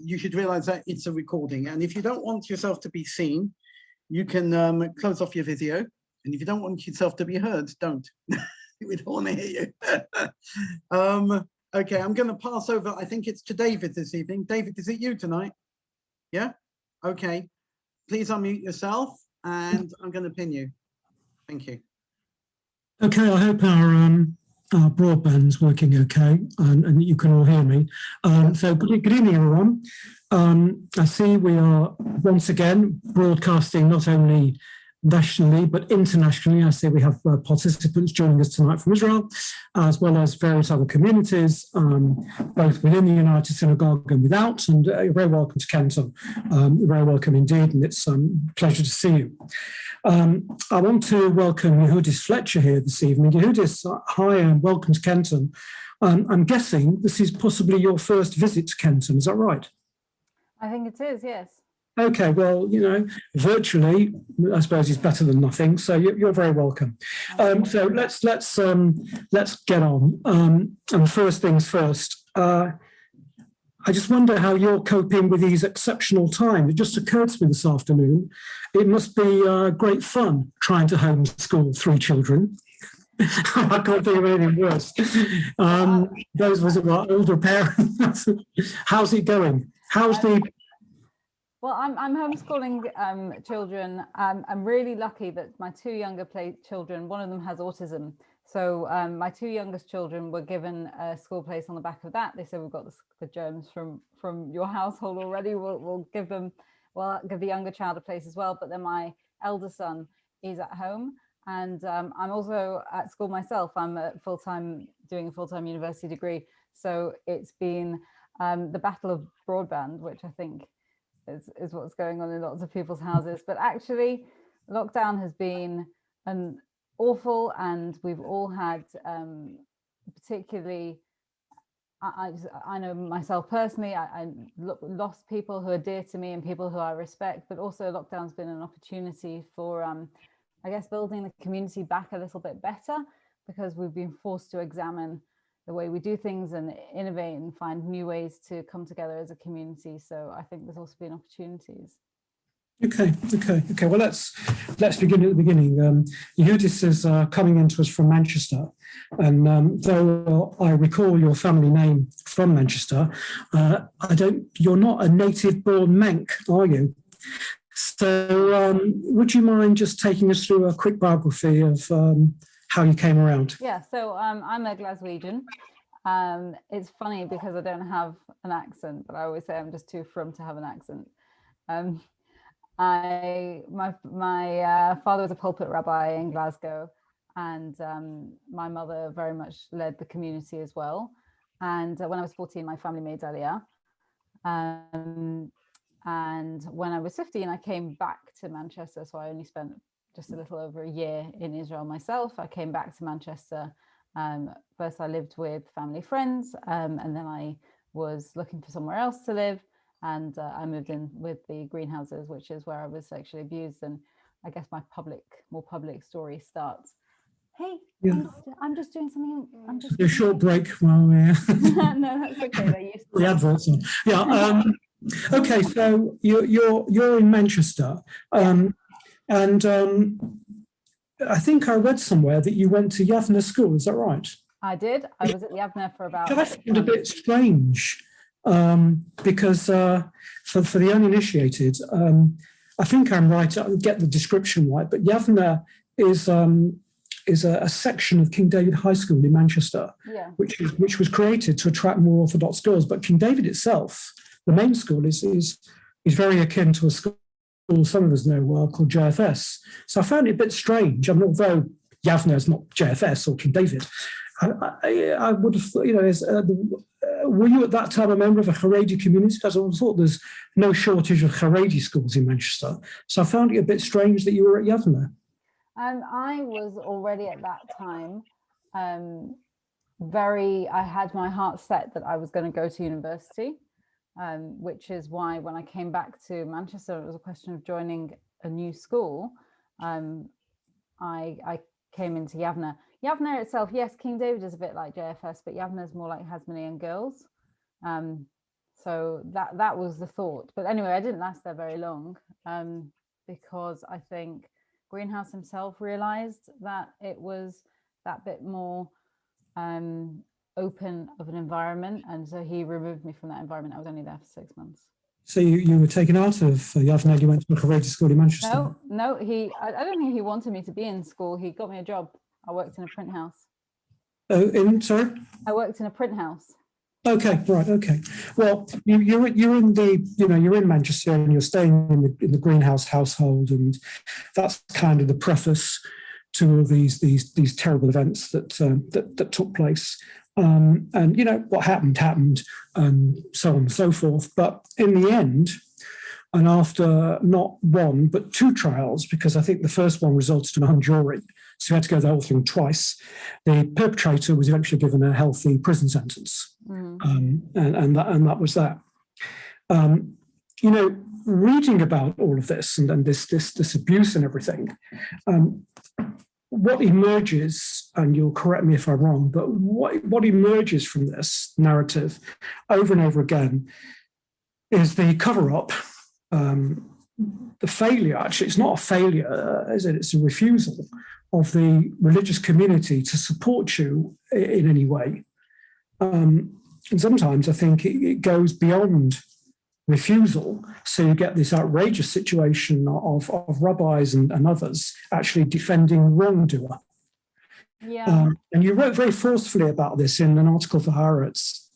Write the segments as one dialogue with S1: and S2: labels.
S1: you should realize that it's a recording. And if you don't want yourself to be seen, you can close off your video. And if you don't want yourself to be heard, don't. We don't want to hear you. Okay, I'm going to pass over. I think it's to David this evening. David, is it you tonight? Yeah? Okay. Please unmute yourself, and I'm going to pin you. Thank you.
S2: Okay, I hope our broadband's working okay, and you can all hear me. So good evening, everyone. I see we are once again broadcasting not only nationally but internationally. I see we have participants joining us tonight from Israel, as well as various other communities, both within the United Synagogue and without. And you're very welcome to Canton. You're very welcome indeed, and it's a pleasure to see you. I want to welcome Yehudis Fletcher here this evening. Yehudis, hi and welcome to Canton. I'm guessing this is possibly your first visit to Canton, is that right?
S3: I think it is, yes.
S2: Okay, well, you know, virtually, I suppose is better than nothing. So you're very welcome. So let's get on. And first things first. I just wonder how you're coping with these exceptional times. It just occurred to me this afternoon. It must be great fun trying to homeschool 3 children. I can't think of anything worse. Those of us who are older parents. How's it going? How's the?
S3: Well, I'm homeschooling children. I'm really lucky that my 2 younger children, one of them has autism. So my 2 youngest children were given a school place on the back of that. They said, we've got the germs from your household already. We'll give the younger child a place as well. But then my elder son is at home. And I'm also at school myself. I'm doing a full-time university degree. So it's been the battle of broadband, which I think is what's going on in lots of people's houses. But actually, lockdown has been an awful, and we've all had particularly, I know myself personally, I lost people who are dear to me and people who I respect, but also lockdown's been an opportunity for I guess building the community back a little bit better, because we've been forced to examine the way we do things and innovate and find new ways to come together as a community. So I think there's also been opportunities.
S2: Okay. Well, let's begin at the beginning. Yehudis is coming into us from Manchester, and though I recall your family name from Manchester, you're not a native-born Manc, are you? So, would you mind just taking us through a quick biography of how you came around?
S3: Yeah. So I'm a Glaswegian. It's funny because I don't have an accent, but I always say I'm just too from to have an accent. My father was a pulpit rabbi in Glasgow, and my mother very much led the community as well. And when I was 14, my family made Aliyah. And when I was 15, I came back to Manchester. So I only spent just a little over a year in Israel myself. I came back to Manchester. First, I lived with family friends, and then I was looking for somewhere else to live. And I moved in with the greenhouses, which is where I was sexually abused. And I guess my more public story starts. Hey, yeah. I'm just doing something. I'm just
S2: a short break while we're
S3: no, that's okay. They're used to
S2: the adverts on. Yeah. Okay, so you're in Manchester, and I think I read somewhere that you went to Yavneh School. Is that right?
S3: I did. I was at Yavneh for about.
S2: I found a bit strange. Because for the uninitiated, I think I'm right. I get the description right, but Yavneh is a section of King David High School in Manchester,
S3: yeah.
S2: which was created to attract more Orthodox girls. But King David itself, the main school, is very akin to a school some of us know called JFS. So I found it a bit strange. I mean, although Yavneh is not JFS or King David, I would have, were you at that time a member of a Charedi community? Because I thought there's no shortage of Charedi schools in Manchester. So I found it a bit strange that you were at Yavneh.
S3: I was already at that time I had my heart set that I was going to go to university, which is why when I came back to Manchester, it was a question of joining a new school. I came into Yavneh. Yavneh itself, yes, King David is a bit like JFS, but Yavneh is more like Hasmonean girls. So that was the thought. But anyway, I didn't last there very long, because I think Greenhouse himself realized that it was that bit more open of an environment, and so he removed me from that environment. I was only there for 6 months.
S2: So you were taken out of Yavne, you went to a courageous school in Manchester?
S3: No, I don't think he wanted me to be in school. He got me a job. I worked in a print house.
S2: Oh, sorry?
S3: I worked in a print house.
S2: Okay, right, okay. Well, you're in the, you're in Manchester and you're staying in the Greenhouse household, and that's kind of the preface to all these terrible events that took place. And what happened, and so on and so forth. But in the end, and after not one but 2 trials, because I think the first one resulted in a hung jury, so you had to go the whole thing twice, the perpetrator was eventually given a healthy prison sentence. And that was that. Reading about all of this and this abuse and everything, what emerges, and you'll correct me if I'm wrong, but what emerges from this narrative over and over again is the cover-up, the failure. Actually, it's not a failure, is it? It's a refusal of the religious community to support you in any way. And sometimes I think it goes beyond refusal. So you get this outrageous situation of rabbis and others actually defending wrongdoer.
S3: Yeah.
S2: And you wrote very forcefully about this in an article for Haaretz.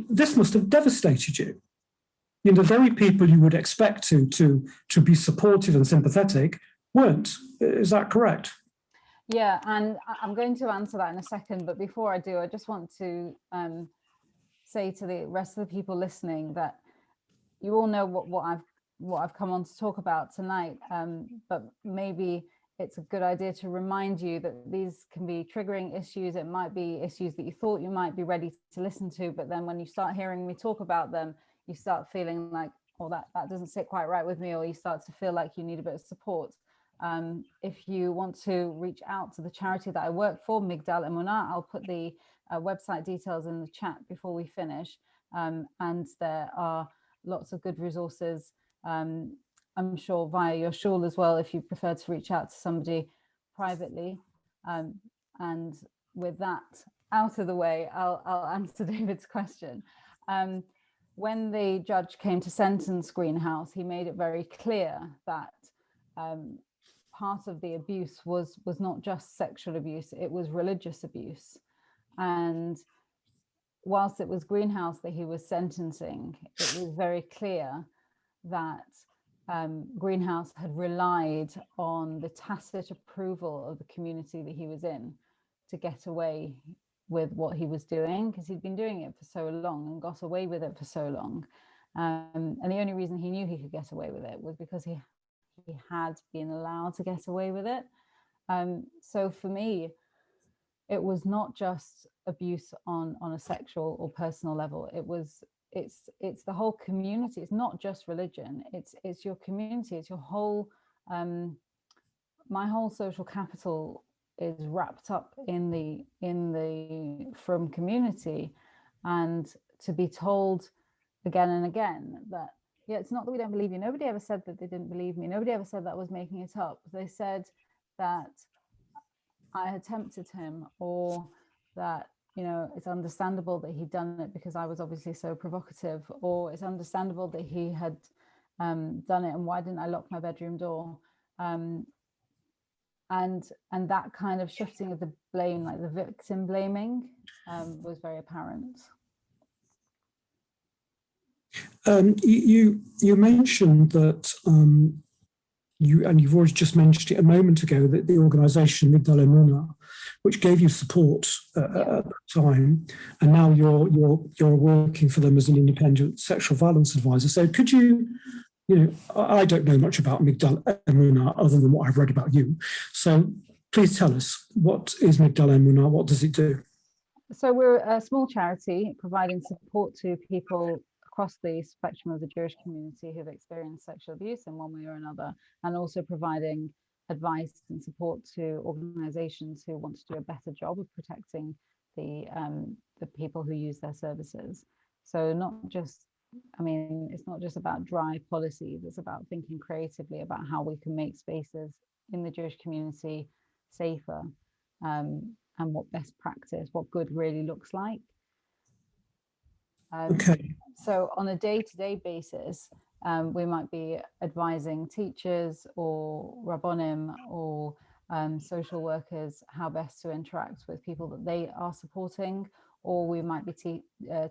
S2: This must have devastated you. The very people you would expect to be supportive and sympathetic weren't. Is that correct?
S3: Yeah, and I'm going to answer that in a second. But before I do, I just want to say to the rest of the people listening that you all know what I've come on to talk about tonight, but maybe it's a good idea to remind you that these can be triggering issues. It might be issues that you thought you might be ready to listen to, but then when you start hearing me talk about them, you start feeling like, oh, that doesn't sit quite right with me, or you start to feel like you need a bit of support. If you want to reach out to the charity that I work for, Migdal Emunah, I'll put the website details in the chat before we finish. And there are lots of good resources, I'm sure via your shul as well, if you prefer to reach out to somebody privately. And with that out of the way, I'll answer David's question. When the judge came to sentence Greenhouse, he made it very clear that part of the abuse was not just sexual abuse, it was religious abuse. And whilst it was Greenhouse that he was sentencing, it was very clear that Greenhouse had relied on the tacit approval of the community that he was in to get away with what he was doing, because he'd been doing it for so long and got away with it for so long. And the only reason he knew he could get away with it was because he had been allowed to get away with it. So for me, it was not just abuse on a sexual or personal level. It's the whole community. It's not just religion. It's your community. It's your whole. My whole social capital is wrapped up in the Frum community, and to be told again and again that, yeah, it's not that we don't believe you. Nobody ever said that they didn't believe me. Nobody ever said that I was making it up. They said that I had tempted him, or that, it's understandable that he'd done it because I was obviously so provocative, or it's understandable that he had done it, and why didn't I lock my bedroom door? And that kind of shifting of the blame, like the victim blaming, was very apparent.
S2: You mentioned that you've already just mentioned it a moment ago, that the organisation Migdal Emunah, which gave you support at the time, and now you're working for them as an independent sexual violence advisor. So could you, I don't know much about Migdal Emunah other than what I've read about you. So please tell us, what is Migdal Emunah? What does it do?
S3: So we're a small charity providing support to people across the spectrum of the Jewish community who've experienced sexual abuse in one way or another, and also providing advice and support to organizations who want to do a better job of protecting the people who use their services. So not just, I mean, it's not just about dry policies, it's about thinking creatively about how we can make spaces in the Jewish community safer, and what best practice, what good really looks like.
S2: Okay.
S3: So on a day-to-day basis, we might be advising teachers or rabbonim or social workers how best to interact with people that they are supporting, or we might be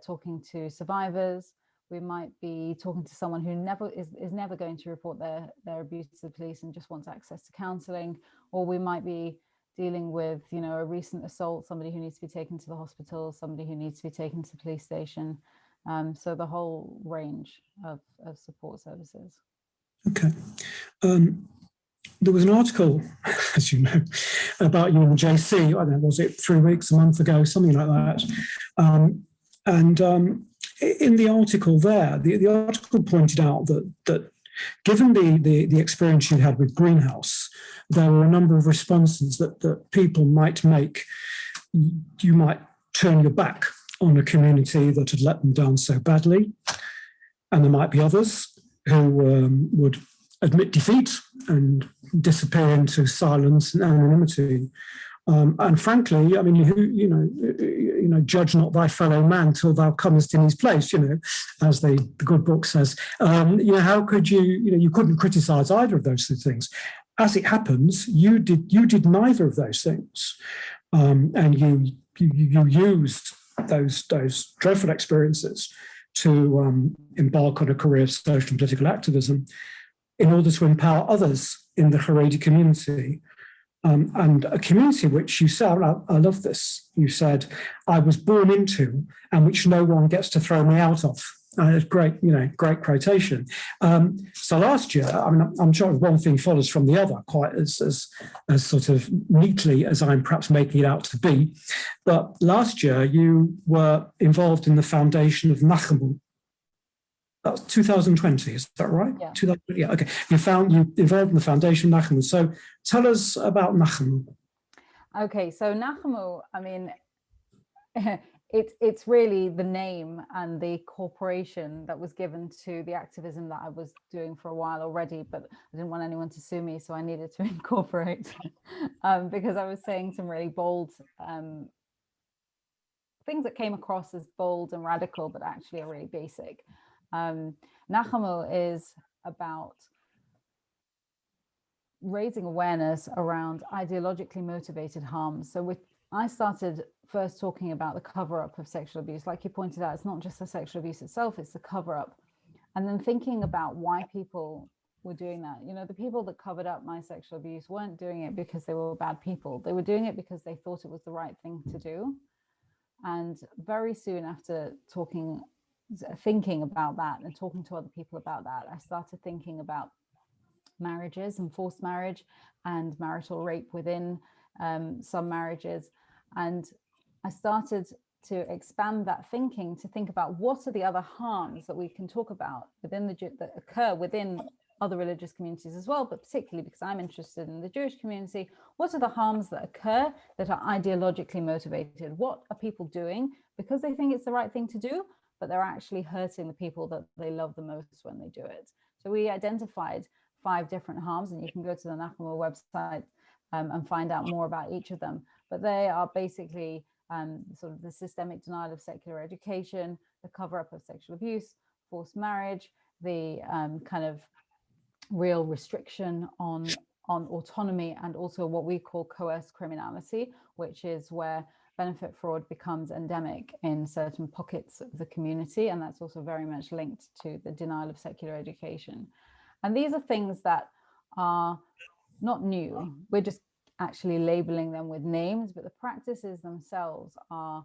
S3: talking to survivors. We might be talking to someone who is never going to report their abuse to the police and just wants access to counselling, or we might be dealing with, you know, a recent assault, somebody who needs to be taken to the hospital, somebody who needs to be taken to the police station. So the whole range of support services.
S2: Okay. There was an article, as you know, about you in JC, I don't know, was it 3 weeks, a month ago, something like that. In the article there, the article pointed out that given the experience you had with Greenhouse, there were a number of responses that people might make. You might turn your back on a community that had let them down so badly, and there might be others who would admit defeat and disappear into silence and anonymity. And frankly, I mean, you know, judge not thy fellow man till thou comest in his place. You know, as the good book says. You know, how could you? You know, you couldn't criticize either of those two things. As it happens, you did neither of those things, and you used those dreadful experiences to embark on a career of social and political activism in order to empower others in the Charedi community. And a community which you said, I love this, you said, I was born into and which no one gets to throw me out of. It's great, you know, great quotation. So last year, I mean, I'm sure one thing follows from the other, quite as sort of neatly as I'm perhaps making it out to be. But last year, you were involved in the foundation of Nahamu. That was 2020, is that right?
S3: Yeah.
S2: 2020, yeah, okay. You involved in the foundation of Nahamu. So tell us about Nahamu.
S3: Okay, so Nahamu, I mean, it's really the name and the corporation that was given to the activism that I was doing for a while already, but I didn't want anyone to sue me, so I needed to incorporate because I was saying some really bold things that came across as bold and radical, but actually are really basic. Nahamu is about raising awareness around ideologically motivated harms. So I started first talking about the cover-up of sexual abuse. Like you pointed out, it's not just the sexual abuse itself, it's the cover-up. And then thinking about why people were doing that. You know, the people that covered up my sexual abuse weren't doing it because they were bad people. They were doing it because they thought it was the right thing to do. And very soon after thinking about that and talking to other people about that, I started thinking about marriages and forced marriage and marital rape within some marriages. And I started to expand that thinking to think about what are the other harms that we can talk about that occur within other religious communities as well, but particularly because I'm interested in the Jewish community. What are the harms that occur that are ideologically motivated? What are people doing because they think it's the right thing to do, but they're actually hurting the people that they love the most when they do it? So we identified 5 different harms, and you can go to the Nahamu website and find out more about each of them. But they are basically sort of the systemic denial of secular education, the cover-up of sexual abuse, forced marriage, the kind of real restriction on autonomy, and also what we call coerced criminality, which is where benefit fraud becomes endemic in certain pockets of the community. And that's also very much linked to the denial of secular education. And these are things that are not new. We're just actually labeling them with names, but the practices themselves are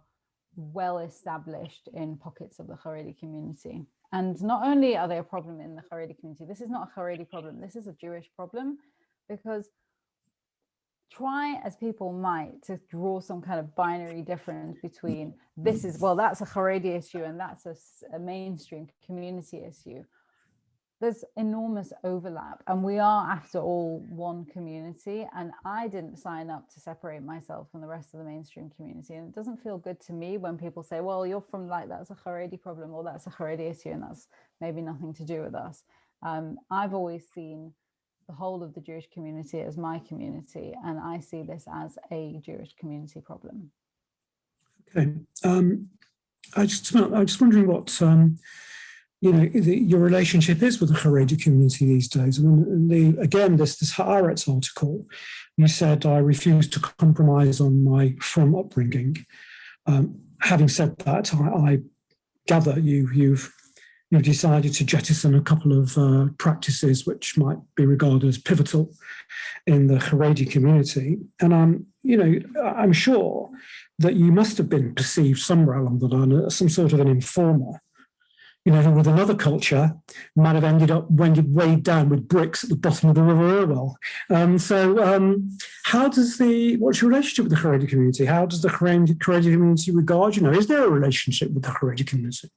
S3: well established in pockets of the Charedi community. And not only are they a problem in the Charedi community, this is not a Charedi problem, this is a Jewish problem, because try as people might to draw some kind of binary difference between that's a Charedi issue and that's a mainstream community issue. there's enormous overlap, and we are, after all, one community. And I didn't sign up to separate myself from the rest of the mainstream community. And it doesn't feel good to me when people say, well, you're from, like, that's a Charedi problem, or that's a Charedi issue, and that's maybe nothing to do with us. I've always seen the whole of the Jewish community as my community, and I see this as a Jewish community problem.
S2: Okay. I'm just wondering what your relationship is with the Charedi community these days. I mean, again, this Haaretz article, you said, I refuse to compromise on my from upbringing. Having said that, I gather you've decided to jettison a couple of practices which might be regarded as pivotal in the Charedi community. And I'm sure that you must have been perceived somewhere along the line as some sort of an informer, who with another culture might have ended up weighed down with bricks at the bottom of the River Irwell. What's your relationship with the Charedi community? How does the Charedi community regard you? Is there a relationship with the Charedi community?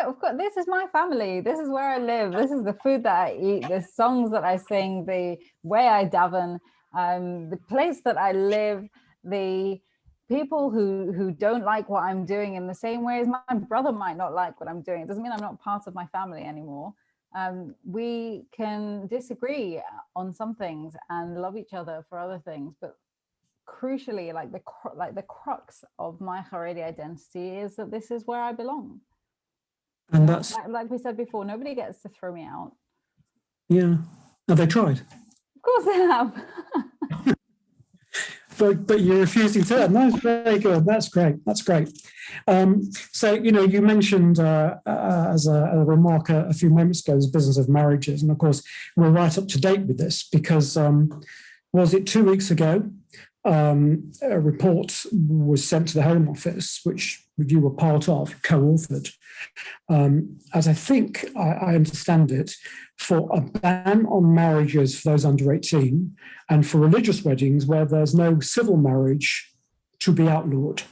S3: Of course, this is my family. This is where I live. This is the food that I eat, the songs that I sing, the way I daven, the place that I live, the people who don't like what I'm doing in the same way as my brother might not like what I'm doing. It doesn't mean I'm not part of my family anymore. We can disagree on some things and love each other for other things, but crucially, like the crux of my Haredi identity is that this is where I belong.
S2: And that's,
S3: like we said before, nobody gets to throw me out.
S2: Yeah. Have they tried?
S3: Of course they have.
S2: But you're refusing to. That's very good. That's great. That's great. So, you mentioned as a remark a few moments ago, the business of marriages. And of course, we're right up to date with this because, was it 2 weeks ago, a report was sent to the Home Office, which you were part of, co-authored, as I think I understand it, for a ban on marriages for those under 18 and for religious weddings where there's no civil marriage to be outlawed.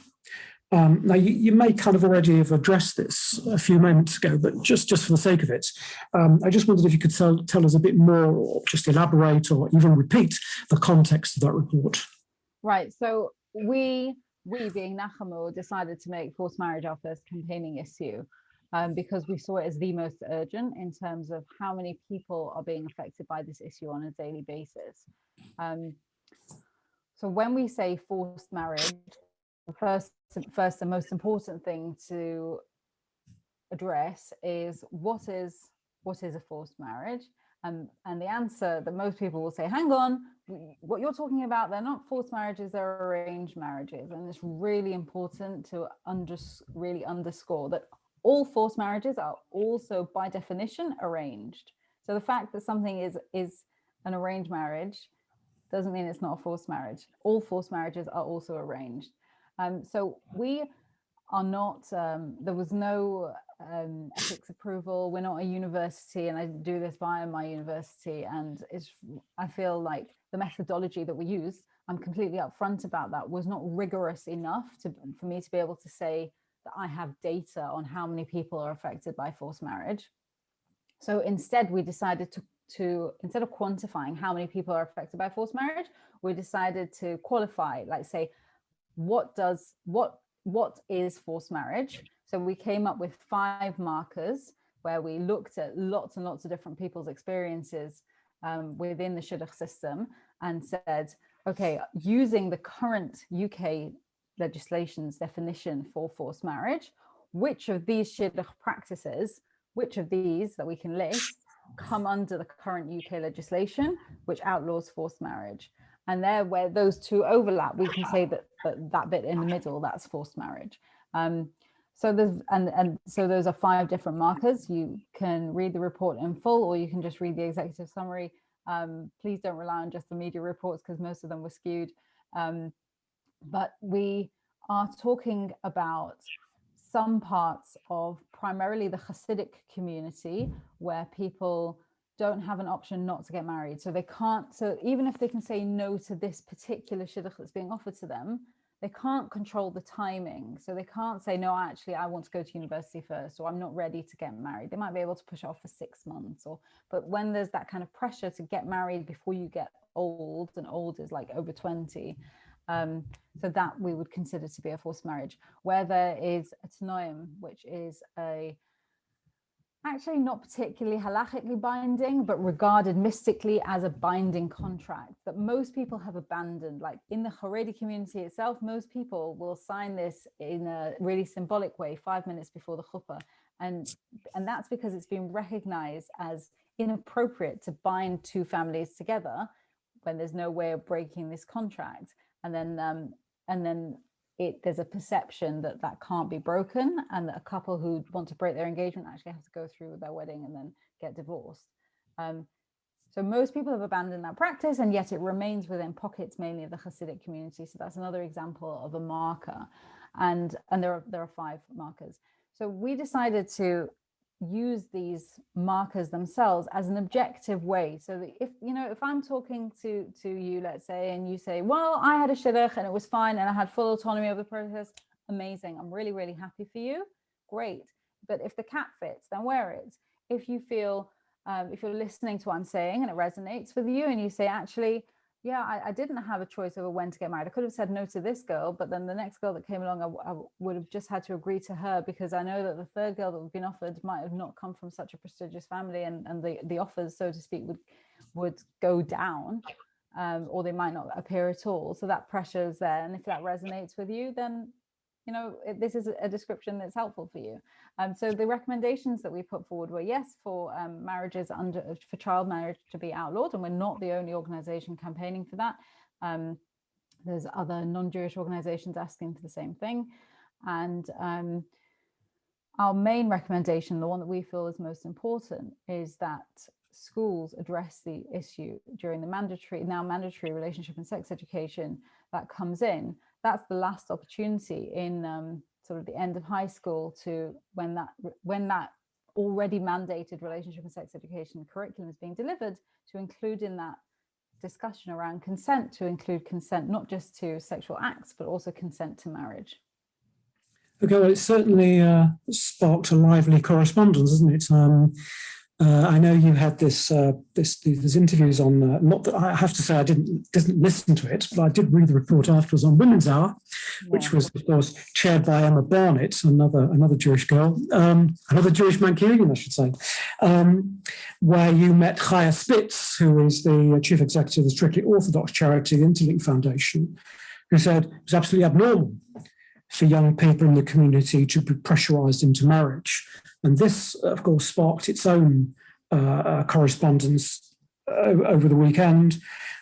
S2: Now, you may kind of already have addressed this a few moments ago, but just for the sake of it, I just wondered if you could tell us a bit more or just elaborate or even repeat the context of that report.
S3: Right. So we being Nahamu decided to make forced marriage our first campaigning issue because we saw it as the most urgent in terms of how many people are being affected by this issue on a daily basis. So when we say forced marriage, the first and most important thing to address is what is a forced marriage? And the answer that most people will say, hang on, what you're talking about, they're not forced marriages, they're arranged marriages. And it's really important to really underscore that all forced marriages are also by definition arranged. So the fact that something is an arranged marriage doesn't mean it's not a forced marriage. All forced marriages are also arranged. So we are not, there was no ethics approval. We're not a university, and I do this via my university. And I feel like the methodology that we use, I'm completely upfront about that, was not rigorous enough for me to be able to say that I have data on how many people are affected by forced marriage. So instead, we decided to instead of quantifying how many people are affected by forced marriage, we decided to qualify, like say, what is forced marriage? So we came up with 5 markers where we looked at lots and lots of different people's experiences within the shidduch system and said, okay, using the current UK legislation's definition for forced marriage, which of these shidduch practices, which of these that we can list come under the current UK legislation, which outlaws forced marriage? And there, where those two overlap, we can say that bit in the middle, that's forced marriage. So there's so those are 5 different markers. You can read the report in full, or you can just read the executive summary. Please don't rely on just the media reports because most of them were skewed. But we are talking about some parts of primarily the Hasidic community where people don't have an option not to get married. So they can't, so even if they can say no to this particular shidduch that's being offered to them, they can't control the timing. So they can't say, no, actually, I want to go to university first, or I'm not ready to get married. They might be able to push it off for 6 months, but when there's that kind of pressure to get married before you get old, and old is like over 20, so that we would consider to be a forced marriage. Where there is a tanoim, which is actually not particularly halachically binding, but regarded mystically as a binding contract that most people have abandoned. Like in the Charedi community itself, most people will sign this in a really symbolic way 5 minutes before the chuppah. And that's because it's been recognized as inappropriate to bind two families together when there's no way of breaking this contract. And then there's a perception that that can't be broken, and that a couple who want to break their engagement actually have to go through with their wedding and then get divorced. So most people have abandoned that practice, and yet it remains within pockets mainly of the Hasidic community. So that's another example of a marker, and there are 5 markers. So we decided to use these markers themselves as an objective way, so that if I'm talking to you, let's say, and you say, well, I had a shidduch and it was fine and I had full autonomy of the process, amazing, I'm really, really happy for you, great. But if the cap fits, then wear it. If you feel if you're listening to what I'm saying and it resonates with you, and you say, actually, yeah, I didn't have a choice over when to get married. I could have said no to this girl, but then the next girl that came along, I would have just had to agree to her, because I know that the third girl that would have been offered might have not come from such a prestigious family, and the offers, so to speak, would go down, or they might not appear at all. So that pressure is there. And if that resonates with you, then this is a description that's helpful for you. So the recommendations that we put forward were, yes, for marriages for child marriage to be outlawed, and we're not the only organization campaigning for that. There's other non-Jewish organizations asking for the same thing. And our main recommendation, the one that we feel is most important, is that schools address the issue during the mandatory relationship and sex education that comes in. That's the last opportunity in sort of the end of high school, to when that already mandated relationship and sex education curriculum is being delivered, to include in that discussion around consent, to include consent not just to sexual acts, but also consent to marriage.
S2: Okay, well, it certainly sparked a lively correspondence, isn't it? I know you had these interviews on, not that I have to say I didn't listen to it, but I did read the report afterwards on Women's Hour, which was, of course, chaired by Emma Barnett, another Jewish girl, another Jewish Mancunian, I should say, where you met Chaya Spitz, who is the chief executive of the Strictly Orthodox charity, the Interlink Foundation, who said it was absolutely abnormal for young people in the community to be pressurized into marriage. And this, of course, sparked its own correspondence over the weekend,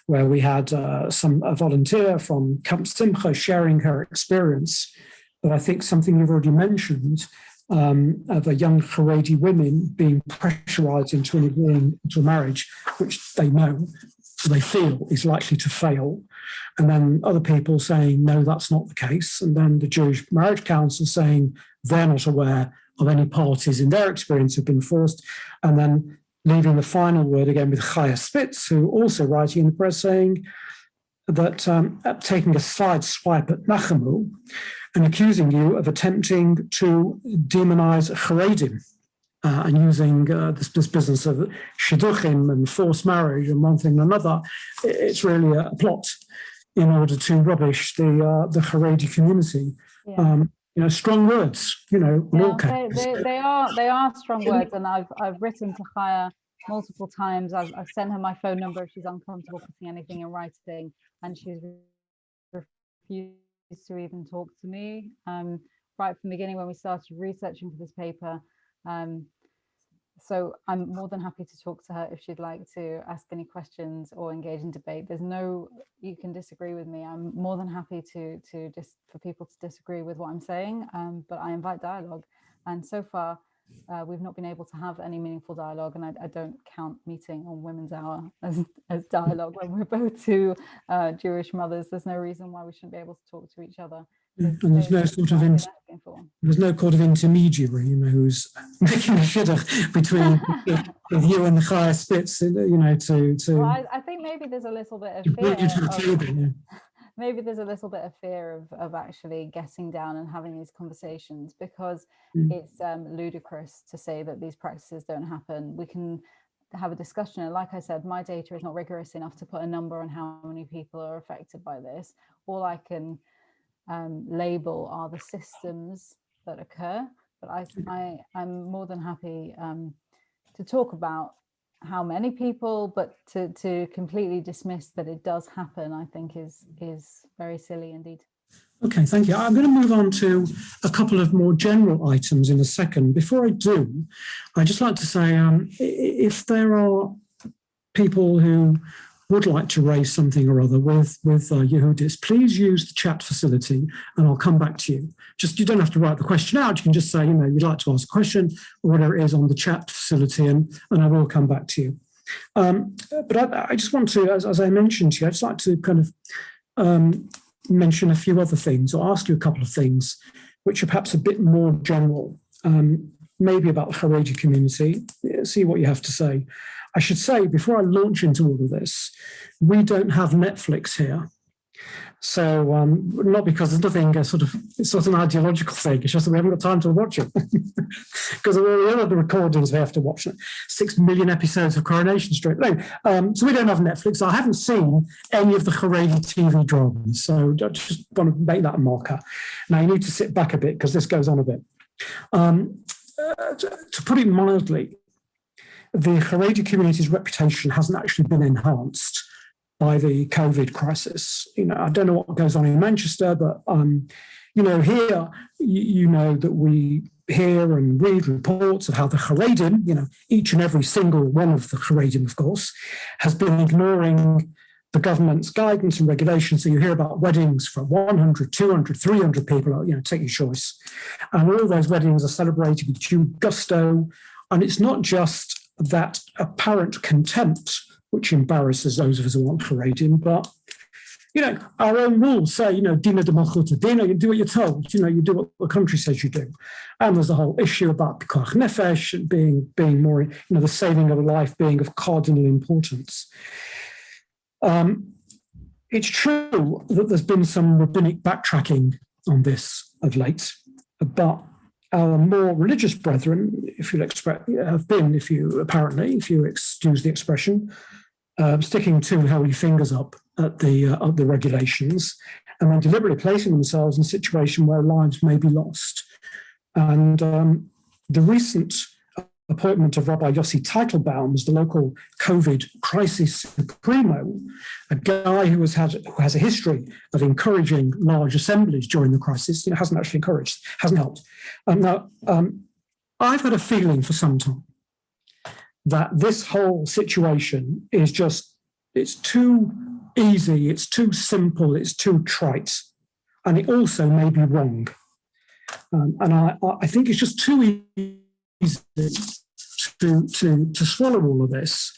S2: where we had a volunteer from Camp Simcha sharing her experience. But I think something you've already mentioned, of a young Charedi women being pressurized into agreeing to a marriage, which they feel is likely to fail. And then other people saying, no, that's not the case. And then the Jewish Marriage Council saying they're not aware of any parties in their experience who've been forced. And then leaving the final word again with Chaya Spitz, who also writing in the press saying that taking a side swipe at Nahamu and accusing you of attempting to demonize Charedim, and using this business of shidduchim and forced marriage and one thing and another. It's really a plot in order to rubbish the Charedi community.
S3: Yeah.
S2: Strong words.
S3: They are strong words, and I've written to Chaya multiple times. I've sent her my phone number if she's uncomfortable putting anything in writing, and she's refused to even talk to me right from the beginning when we started researching for this paper. So I'm more than happy to talk to her if she'd like to ask any questions or engage in debate. You can disagree with me. I'm more than happy to just for people to disagree with what I'm saying, but I invite dialogue. And so far, we've not been able to have any meaningful dialogue, and I don't count meeting on Women's Hour as dialogue when we're both two Jewish mothers. There's no reason why we shouldn't be able to talk to each other.
S2: And there's no there's no court of intermediary, who's making a shidduch between with you and the Chaya Spitz, to.
S3: Well, I think maybe there's a little bit of fear. maybe there's a little bit of fear of actually getting down and having these conversations, because it's ludicrous to say that these practices don't happen. We can have a discussion, and like I said, my data is not rigorous enough to put a number on how many people are affected by this. All I can label are the systems that occur, but I'm more than happy to talk about how many people, but to completely dismiss that it does happen, I think is very silly indeed.
S2: Okay, thank you. I'm going to move on to a couple of more general items in a second. Before I do, I'd just like to say, if there are people who would like to raise something or other with Yehudis, please use the chat facility and I'll come back to you. Just, you don't have to write the question out. You can just say, you'd like to ask a question or whatever it is on the chat facility, and I will come back to you. But I just want to, as I mentioned to you, I'd just like to kind of mention a few other things, or ask you a couple of things which are perhaps a bit more general, maybe about the Charedi community, see what you have to say. I should say, before I launch into all of this, we don't have Netflix here. So not because there's nothing it's not an ideological thing, it's just that we haven't got time to watch it. Because of all the other recordings we have to watch, 6 million episodes of Coronation Street. No, so we don't have Netflix. I haven't seen any of the Charedi TV dramas, so I just want to make that a marker. Now you need to sit back a bit because this goes on a bit. To put it mildly, the Charedi community's reputation hasn't actually been enhanced by the COVID crisis. I don't know what goes on in Manchester, but here, that we hear and read reports of how the Charedim, each and every single one of the Charedim, of course, has been ignoring the government's guidance and regulations. So you hear about weddings for 100, 200, 300 people, take your choice. And all those weddings are celebrated with due gusto. And it's not just that apparent contempt which embarrasses those of us who aren't Charedim, but our own rules say, dina de malchuta dina, you do what you're told, you do what the country says you do. And there's a whole issue about pikuach nefesh being more, the saving of a life being of cardinal importance. It's true that there's been some rabbinic backtracking on this of late, but our more religious brethren, if you excuse the expression, sticking two hairy fingers up at the regulations, and then deliberately placing themselves in a situation where lives may be lost. And the recent appointment of Rabbi Yossi Teitelbaum as the local COVID crisis supremo, a guy who has a history of encouraging large assemblies during the crisis, hasn't actually encouraged, hasn't helped. Now, I've had a feeling for some time that this whole situation is it's too easy, it's too simple, it's too trite, and it also may be wrong. And I think it's just too easy to swallow all of this.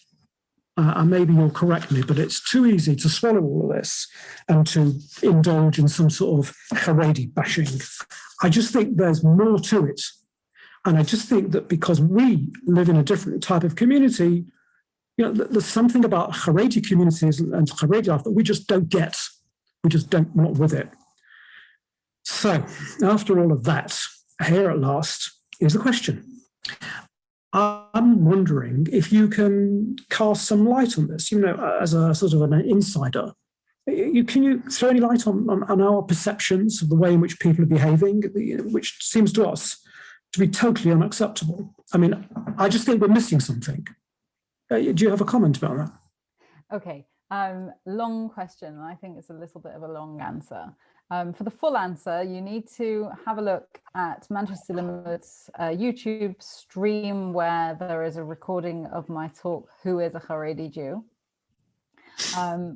S2: And maybe you'll correct me, but it's too easy to swallow all of this and to indulge in some sort of Charedi bashing. I just think there's more to it. And I just think that because we live in a different type of community, there's something about Charedi communities and Charedi life that we just don't get. We're not with it. So after all of that, here at last is the question. I'm wondering if you can cast some light on this, as a sort of an insider. Can you throw any light on our perceptions of the way in which people are behaving, which seems to us to be totally unacceptable? I mean, I just think we're missing something. Do you have a comment about that?
S3: Okay, long question. I think it's a little bit of a long answer. For the full answer, you need to have a look at Manchester Limit's YouTube stream, where there is a recording of my talk, Who is a Charedi Jew?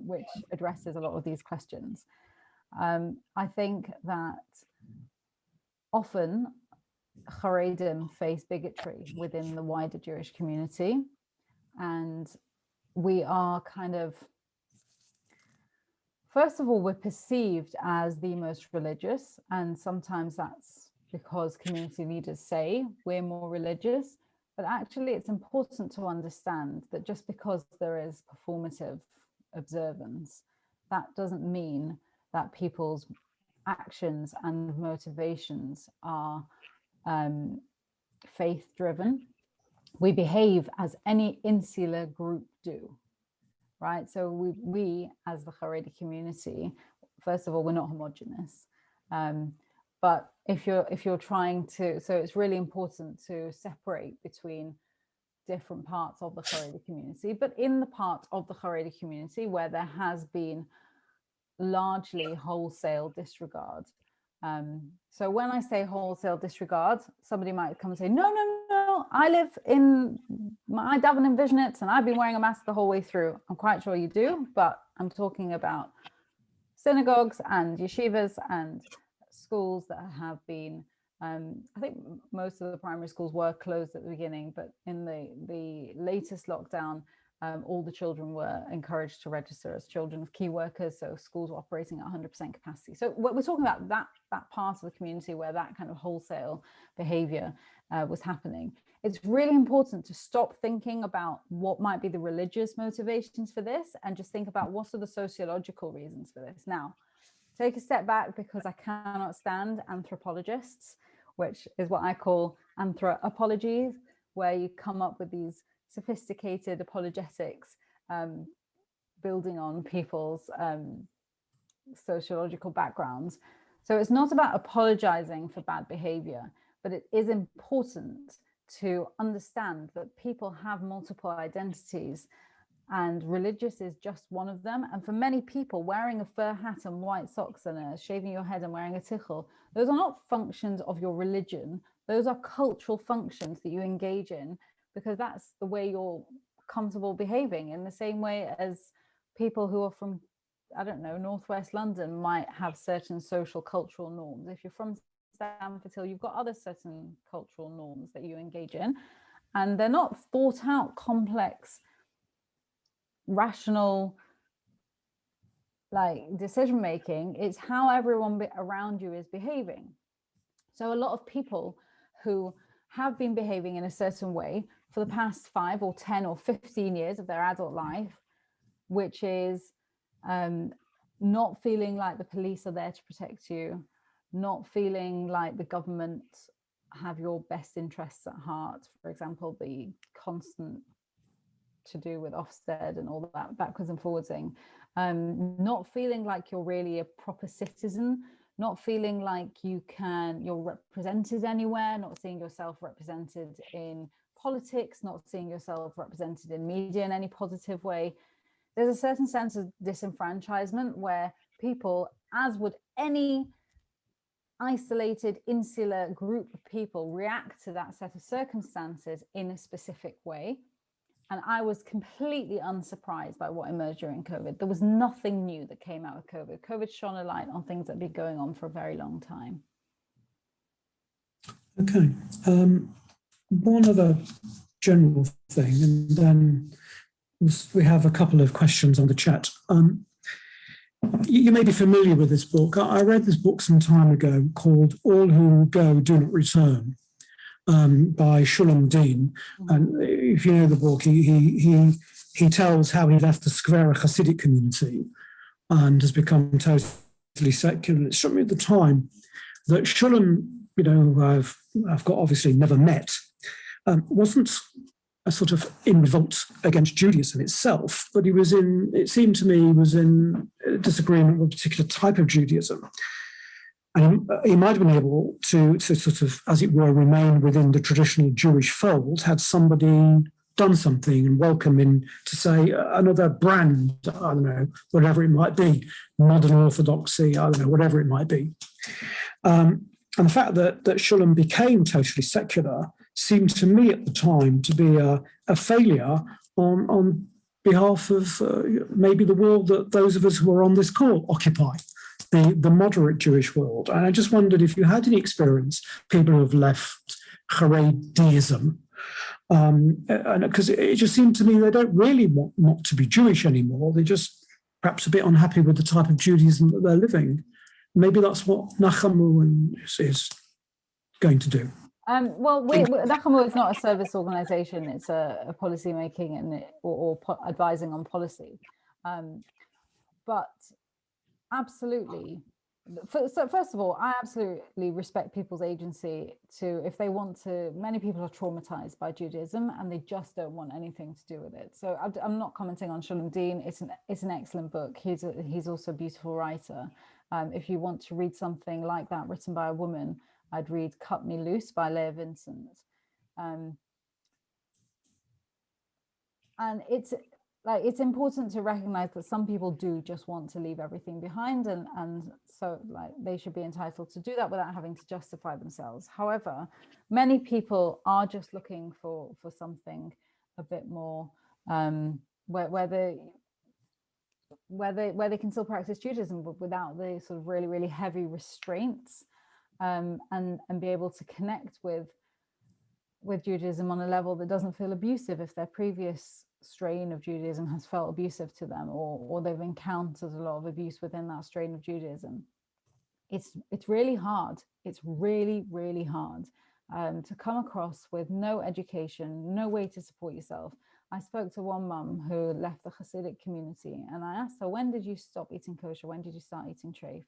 S3: Which addresses a lot of these questions. I think that often Charedim face bigotry within the wider Jewish community, and we are first of all, we're perceived as the most religious, and sometimes that's because community leaders say we're more religious, but actually it's important to understand that just because there is performative observance, that doesn't mean that people's actions and motivations are faith-driven. We behave as any insular group do, right? So we as the Charedi community, first of all, we're not homogenous. But if you're trying to, so it's really important to separate between different parts of the Charedi community, but in the part of the Charedi community where there has been largely wholesale disregard. So when I say wholesale disregard, somebody might come and say, no, I live in my Daven in Vishnitz and I've been wearing a mask the whole way through. I'm quite sure you do, but I'm talking about synagogues and yeshivas and schools that have been, I think most of the primary schools were closed at the beginning, but in the latest lockdown, all the children were encouraged to register as children of key workers. So schools were operating at 100% capacity. So what we're talking about, that part of the community where that kind of wholesale behavior was happening. It's really important to stop thinking about what might be the religious motivations for this and just think about what are the sociological reasons for this. Now, take a step back, because I cannot stand anthropologists, which is what I call anthro-apologies, where you come up with these sophisticated apologetics building on people's sociological backgrounds. So it's not about apologizing for bad behavior, but it is important to understand that people have multiple identities and religious is just one of them. And for many people, wearing a fur hat and white socks and shaving your head and wearing a tichel, those are not functions of your religion. Those are cultural functions that you engage in because that's the way you're comfortable behaving, in the same way as people who are from, I don't know, Northwest London might have certain social cultural norms. If you're from Stamford Hill, you've got other certain cultural norms that you engage in, and they're not thought out, complex, rational, like decision making. It's how everyone around you is behaving. So a lot of people who have been behaving in a certain way for the past 5 or 10 or 15 years of their adult life, which is not feeling like the police are there to protect you, not feeling like the government have your best interests at heart. For example, the constant to do with Ofsted and all that backwards and forwardsing, not feeling like you're really a proper citizen, not feeling like you're represented anywhere, not seeing yourself represented in politics, not seeing yourself represented in media in any positive way. There's a certain sense of disenfranchisement where people, as would any isolated, insular group of people, react to that set of circumstances in a specific way. And I was completely unsurprised by what emerged during COVID. There was nothing new that came out of COVID. COVID shone a light on things that had been going on for a very long time.
S2: Okay. One other general thing, and then we have a couple of questions on the chat. You may be familiar with this book. I read this book some time ago called All Who Go Do Not Return, by Shulam Dean. And if you know the book, he tells how he left the Skvera Hasidic community and has become totally secular. It struck me at the time that Shulam, who I've got obviously never met, wasn't a sort of in revolt against Judaism itself, but it seemed to me he was in disagreement with a particular type of Judaism. And he might have been able to sort of, as it were, remain within the traditional Jewish fold had somebody done something and welcome him to say another brand, I don't know, whatever it might be, modern orthodoxy, I don't know, whatever it might be. And the fact that Shulam became totally secular seemed to me at the time to be a failure on behalf of maybe the world that those of us who are on this call occupy. The moderate Jewish world. And I just wondered if you had any experience, people who have left Charedism, and because it just seemed to me they don't really want not to be Jewish anymore. They're just perhaps a bit unhappy with the type of Judaism that they're living. Maybe that's what Nahamu is going to do.
S3: Well, Nahamu is not a service organization. It's a policy making or advising on policy. But Absolutely. So first of all, I absolutely respect people's agency to, if they want to, many people are traumatized by Judaism and they just don't want anything to do with it. So I'm not commenting on Shalom Dean. It's an excellent book. He's also a beautiful writer. If you want to read something like that written by a woman, I'd read Cut Me Loose by Leah Vincent. And it's important to recognize that some people do just want to leave everything behind, and so like they should be entitled to do that without having to justify themselves. However, many people are just looking for something a bit more where they can still practice Judaism but without the sort of really heavy restraints, and be able to connect with Judaism on a level that doesn't feel abusive if their previous strain of Judaism has felt abusive to them, or they've encountered a lot of abuse within that strain of Judaism. It's really hard. It's really hard to come across with no education, no way to support yourself. I spoke to one mum who left the Hasidic community, and I asked her, when did you stop eating kosher? When did you start eating treif?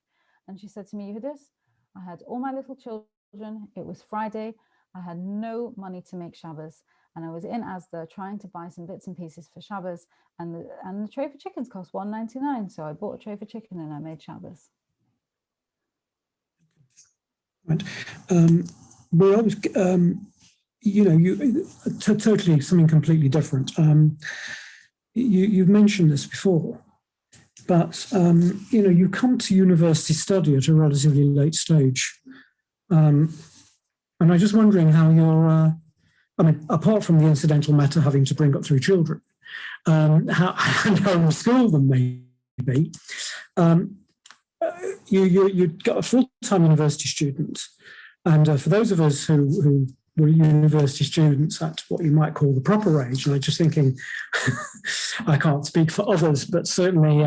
S3: And she said to me, Yehudis, I had all my little children. It was Friday. I had no money to make Shabbos, and I was in Asda trying to buy some bits and pieces for Shabbos, and the tray for chickens cost $1.99. So I bought a tray for chicken and I made Shabbos.
S2: Right. We always, totally something completely different. You've mentioned this before, but you come to university study at a relatively late stage, and I'm just wondering how you're. Apart from the incidental matter having to bring up 3 children, how homeschool them maybe, you got a full-time university student, and for those of us who were university students at what you might call the proper age, and I'm just thinking, I can't speak for others, but certainly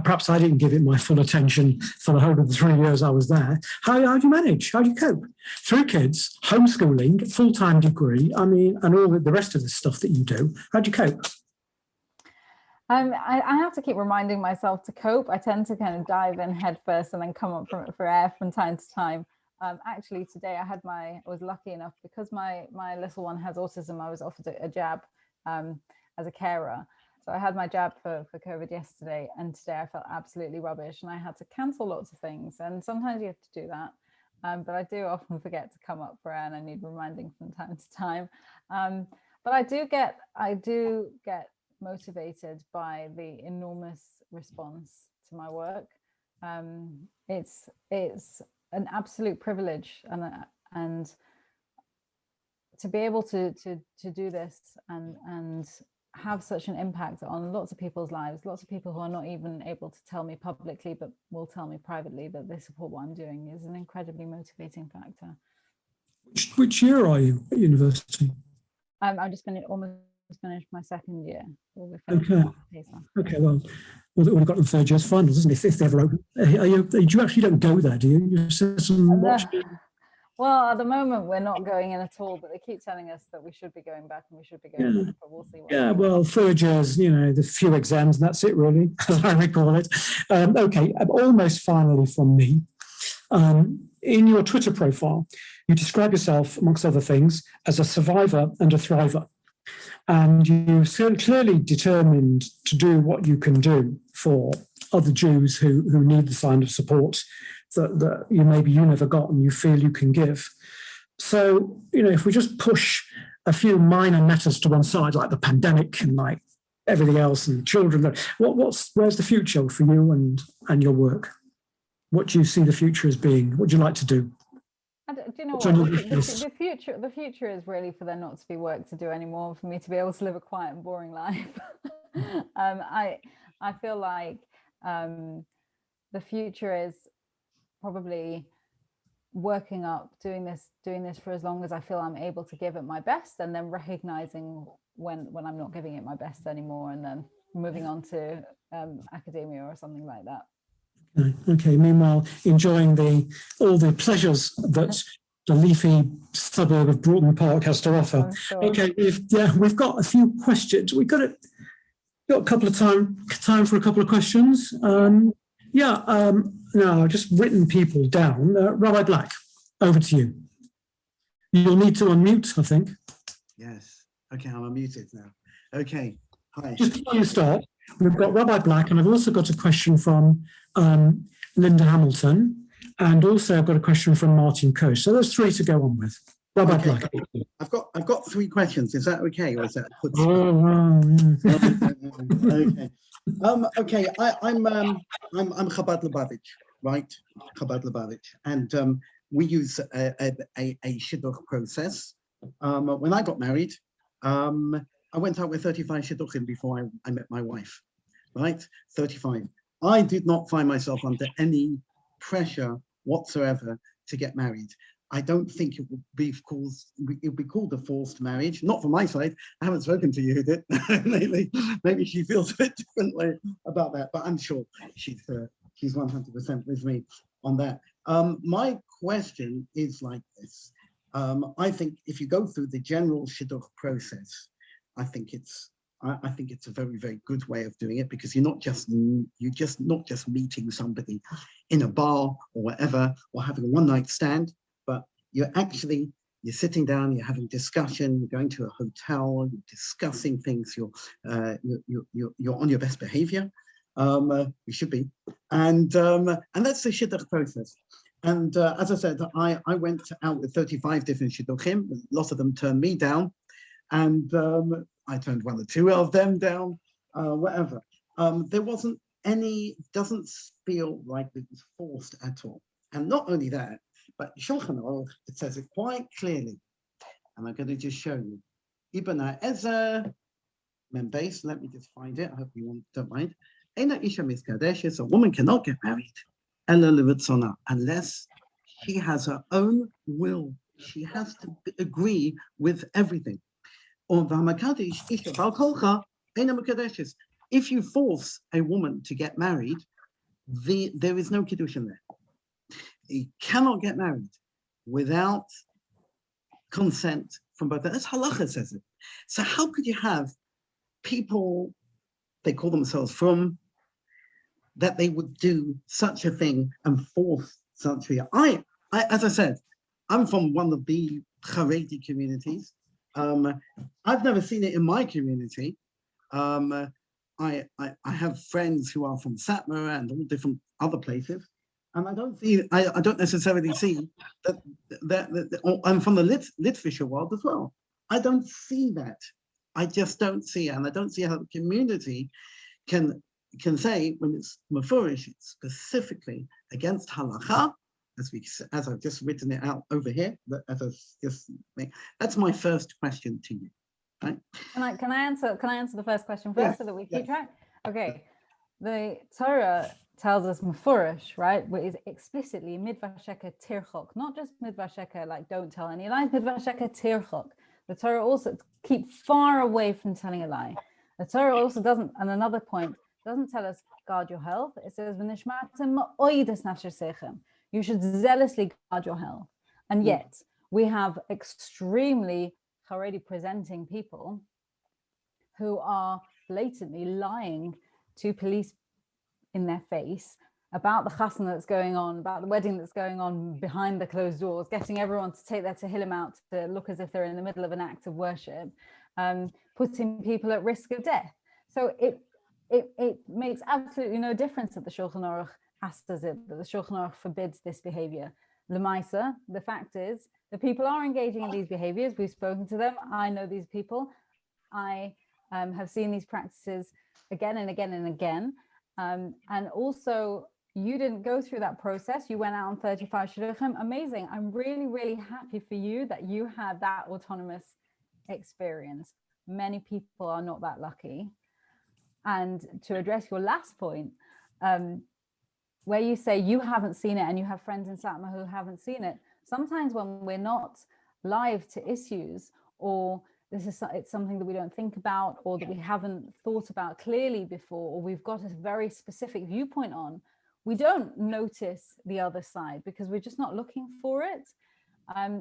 S2: perhaps I didn't give it my full attention for the whole of the 3 years I was there. How do you manage? How do you cope? 3 kids, homeschooling, full-time degree, and all the rest of the stuff that you do. How do you cope?
S3: I have to keep reminding myself to cope. I tend to kind of dive in head first and then come up for air from time to time. Actually, today I was lucky enough, because my little one has autism, I was offered a jab as a carer. So I had my jab for COVID yesterday, and today I felt absolutely rubbish and I had to cancel lots of things. And sometimes you have to do that. But I do often forget to come up for air and I need reminding from time to time. But I do get motivated by the enormous response to my work. It's an absolute privilege, and to be able to do this and have such an impact on lots of people's lives, lots of people who are not even able to tell me publicly but will tell me privately that they support what I'm doing, is an incredibly motivating factor.
S2: Which year are you at university?
S3: I'm just almost finished my 2nd year. Okay,
S2: well, we've got the 3rd year's finals, isn't it? If they ever open. You actually don't go there, do you? You sit and watch.
S3: Well, at the moment we're not going in at all, but they keep telling us that we should be going back and we should be going back, but we'll see.
S2: Well, 3rd years, the few exams, and that's it really, as I recall it. Okay, almost finally from me. In your Twitter profile, you describe yourself, amongst other things, as a survivor and a thriver. And you've clearly determined to do what you can do for other Jews who need the kind of support that you never got and you feel you can give. So, if we just push a few minor matters to one side, like the pandemic and like everything else and children, where's the future for you and your work? What do you see the future as being? What do you like to do?
S3: Do you know what? The future is really for there not to be work to do anymore, for me to be able to live a quiet and boring life. I feel like the future is probably working up, doing this for as long as I feel I'm able to give it my best, and then recognizing when I'm not giving it my best anymore, and then moving on to academia or something like that.
S2: Okay. Meanwhile, enjoying all the pleasures that the leafy suburb of Broughton Park has to offer. Sure. Okay, we've got a few questions. We've got a couple of time for a couple of questions. Yeah, now I've just written people down. Rabbi Black, over to you. You'll need to unmute, I think.
S1: Yes. Okay, I'm unmuted now. Okay. Hi.
S2: Just before you start, we've got Rabbi Black, and I've also got a question from Linda Hamilton, and also I've got a question from Martin Coase. So there's three to go on with. Rabbi
S1: Okay.
S2: Black.
S1: I've got three questions. Is that okay, or is that put? Okay. Okay. I'm Chabad Lubavitch, right? Chabad Lubavitch, and we use a shidduch process. When I got married, I went out with 35 shidduchim before I met my wife, right? 35. I did not find myself under any pressure whatsoever to get married. I don't think it would be called a forced marriage. Not from my side. I haven't spoken to Yehudit lately. Maybe she feels a bit differently about that, but I'm sure she's 100% with me on that. My question is like this. I think if you go through the general shidduch process, I think it's a very, very good way of doing it, because you're not just meeting somebody in a bar or whatever, or having a one-night stand, but you're sitting down, you're having discussion, you're going to a hotel, you're discussing things, you're on your best behavior. You should be, and that's the shidduch process. And as I said, I went out with 35 different shidduchim. A lot of them turned me down, and I turned one or two of them down, whatever. There wasn't any, doesn't feel like it was forced at all. And not only that, but Shulchan Aruch, it says it quite clearly, and I'm going to just show you. Ibn Ezer, Membase, let me just find it. I hope you don't mind. Eina Isha Miskadeshes, a woman cannot get married unless she has her own will. She has to agree with everything. If you force a woman to get married, there is no kiddushin there. You cannot get married without consent from both. That's halacha says it. So how could you have people, they call themselves from, that they would do such a thing and force such a thing? As I said, I'm from one of the Charedi communities. I've never seen it in my community. I have friends who are from Satmar and all different other places, and I don't necessarily see that I'm from the Litvischer world as well. I don't see that. I just don't see it, and I don't see how the community can say when it's mafurish, it's specifically against halacha, as I've just written it out over here. That's my first question to you. Right?
S3: Can I answer the first question first, so that we keep track? Okay, the Torah tells us mafurish, right? Which is explicitly midvasheka tirchok, not just midvasheka like don't tell any lies, midvasheka tirchok. The Torah also keep far away from telling a lie. The Torah also doesn't, and another point, doesn't tell us guard your health. It says you should zealously guard your health. And yet we have extremely Charedi presenting people who are blatantly lying to police in their face about the chasna that's going on, about the wedding that's going on behind the closed doors, getting everyone to take their tehillim out to look as if they're in the middle of an act of worship, putting people at risk of death. So it makes absolutely no difference that the Shulchan Aruch asks it, that the Shulchan Aruch forbids this behavior. L'maisa, the fact is, the people are engaging in these behaviors. We've spoken to them. I know these people. I have seen these practices again and again and again. And also, you didn't go through that process. You went out on 35 shidduchim. Amazing. I'm really, really happy for you that you had that autonomous experience. Many people are not that lucky. And to address your last point, where you say you haven't seen it and you have friends in Satmar who haven't seen it, sometimes when we're not live to issues, or it's something that we don't think about, or that we haven't thought about clearly before, or we've got a very specific viewpoint on, we don't notice the other side because we're just not looking for it.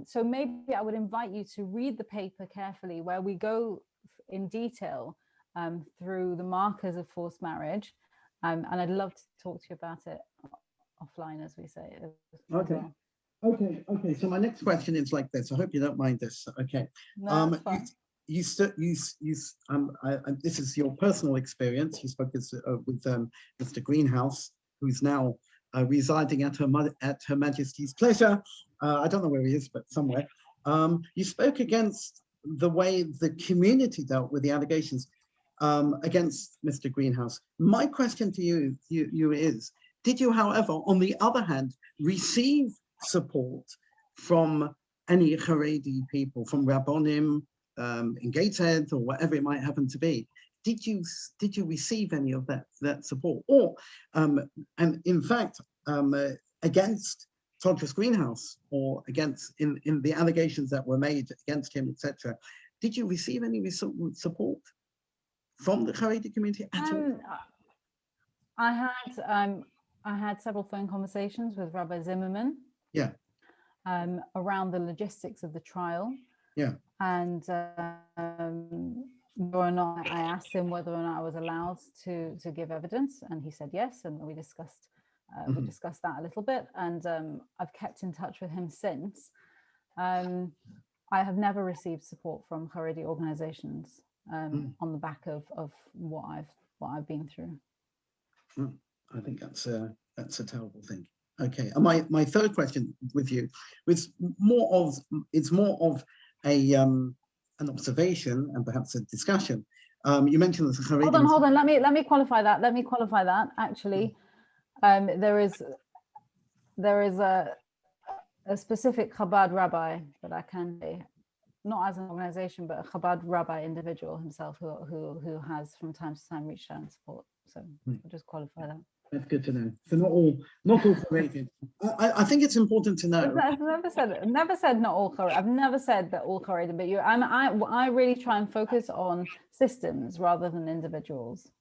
S3: So maybe I would invite you to read the paper carefully, where we go in detail through the markers of forced marriage, And I'd love to talk to you about it offline, as we say.
S1: Okay.
S3: Well.
S1: Okay. So my next question is like this. I hope you don't mind this. Okay.
S3: No, that's fine.
S1: This is your personal experience. You spoke with Mr. Greenhouse, who's now residing at Her Majesty's pleasure. I don't know where he is, but somewhere. You spoke against the way the community dealt with the allegations against Mr. Greenhouse. My question to you is, did you, however, on the other hand, receive support from any Charedi people, from Rabbonim in Gateshead or whatever it might happen to be? Did you receive any of that support, or and in fact against Todros Greenhouse, or against in the allegations that were made against him, etc.? Did you receive any support from the Charedi community at all?
S3: I had several phone conversations with Rabbi Zimmerman.
S1: Yeah.
S3: Around the logistics of the trial.
S1: Yeah.
S3: And whether or not I asked him whether or not I was allowed to give evidence, and he said yes, and we discussed that a little bit, and I've kept in touch with him since. I have never received support from Charedi organizations on the back of what I've been through.
S1: I think that's a terrible thing. Okay, and my third question with you was more of an observation and perhaps a discussion. You mentioned the Charedi.
S3: Hold on. Let me qualify that. Actually, there is a specific Chabad rabbi that I can say, not as an organization, but a Chabad rabbi individual himself who has from time to time reached out and support. So I'll just qualify that.
S1: That's good to know. So not all Charedi. I think it's important to know.
S3: I've never said not all Charedi. I've never said that all Charedi, but I really try and focus on systems rather than individuals.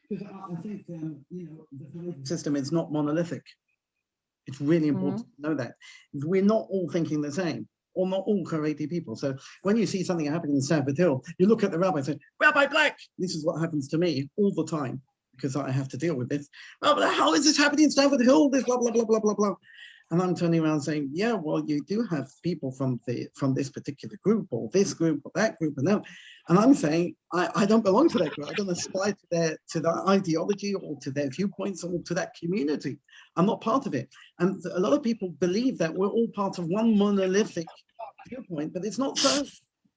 S1: Because I think the system is not monolithic. It's really important to know that we're not all thinking the same, or not all Charedi people. So when you see something happening in Stamford Hill, you look at the rabbi and say, "Rabbi Black." This is what happens to me all the time, because I have to deal with this. Well, but how is this happening in Stamford Hill? This blah, blah, blah, blah, blah, blah. And I'm turning around saying, yeah, well, you do have people from this particular group, or this group, or that group, and that. And I'm saying, I don't belong to that group. I don't aspire to their ideology, or to their viewpoints, or to that community. I'm not part of it. And a lot of people believe that we're all part of one monolithic viewpoint, but it's not so.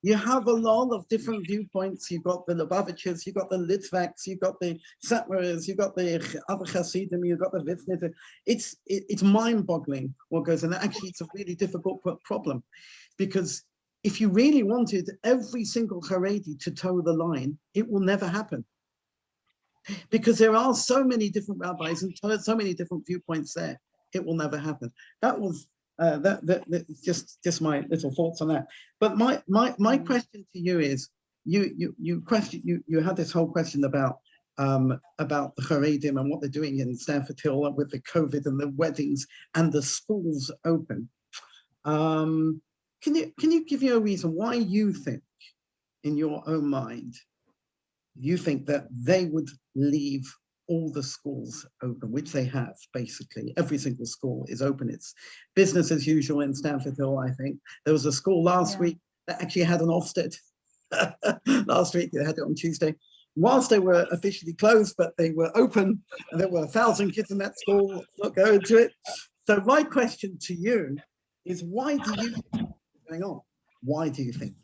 S1: You have a lot of different viewpoints. You've got the Lubavitchers, you've got the Litvaks, you've got the Satmaras, you've got the other Hasidim, you've got the Vitsnitzer. It's mind-boggling what goes on. Actually, it's a really difficult problem, because if you really wanted every single Charedi to toe the line, it will never happen, because there are so many different rabbis and so many different viewpoints there. It will never happen. That was just my little thoughts on that. But my question to you is, you had this whole question about the Haredim and what they're doing in Stamford Hill with the COVID and the weddings and the schools open. Can you give me a reason why you think, in your own mind, you think that they would leave all the schools open, which they have, basically. Every single school is open. It's business as usual in Stamford Hill, I think. There was a school last week that actually had an Ofsted. Last week, they had it on Tuesday. Whilst they were officially closed, but they were open, and there were 1,000 kids in that school not going to it. So my question to you is, why do you think it's going on? Why do you think?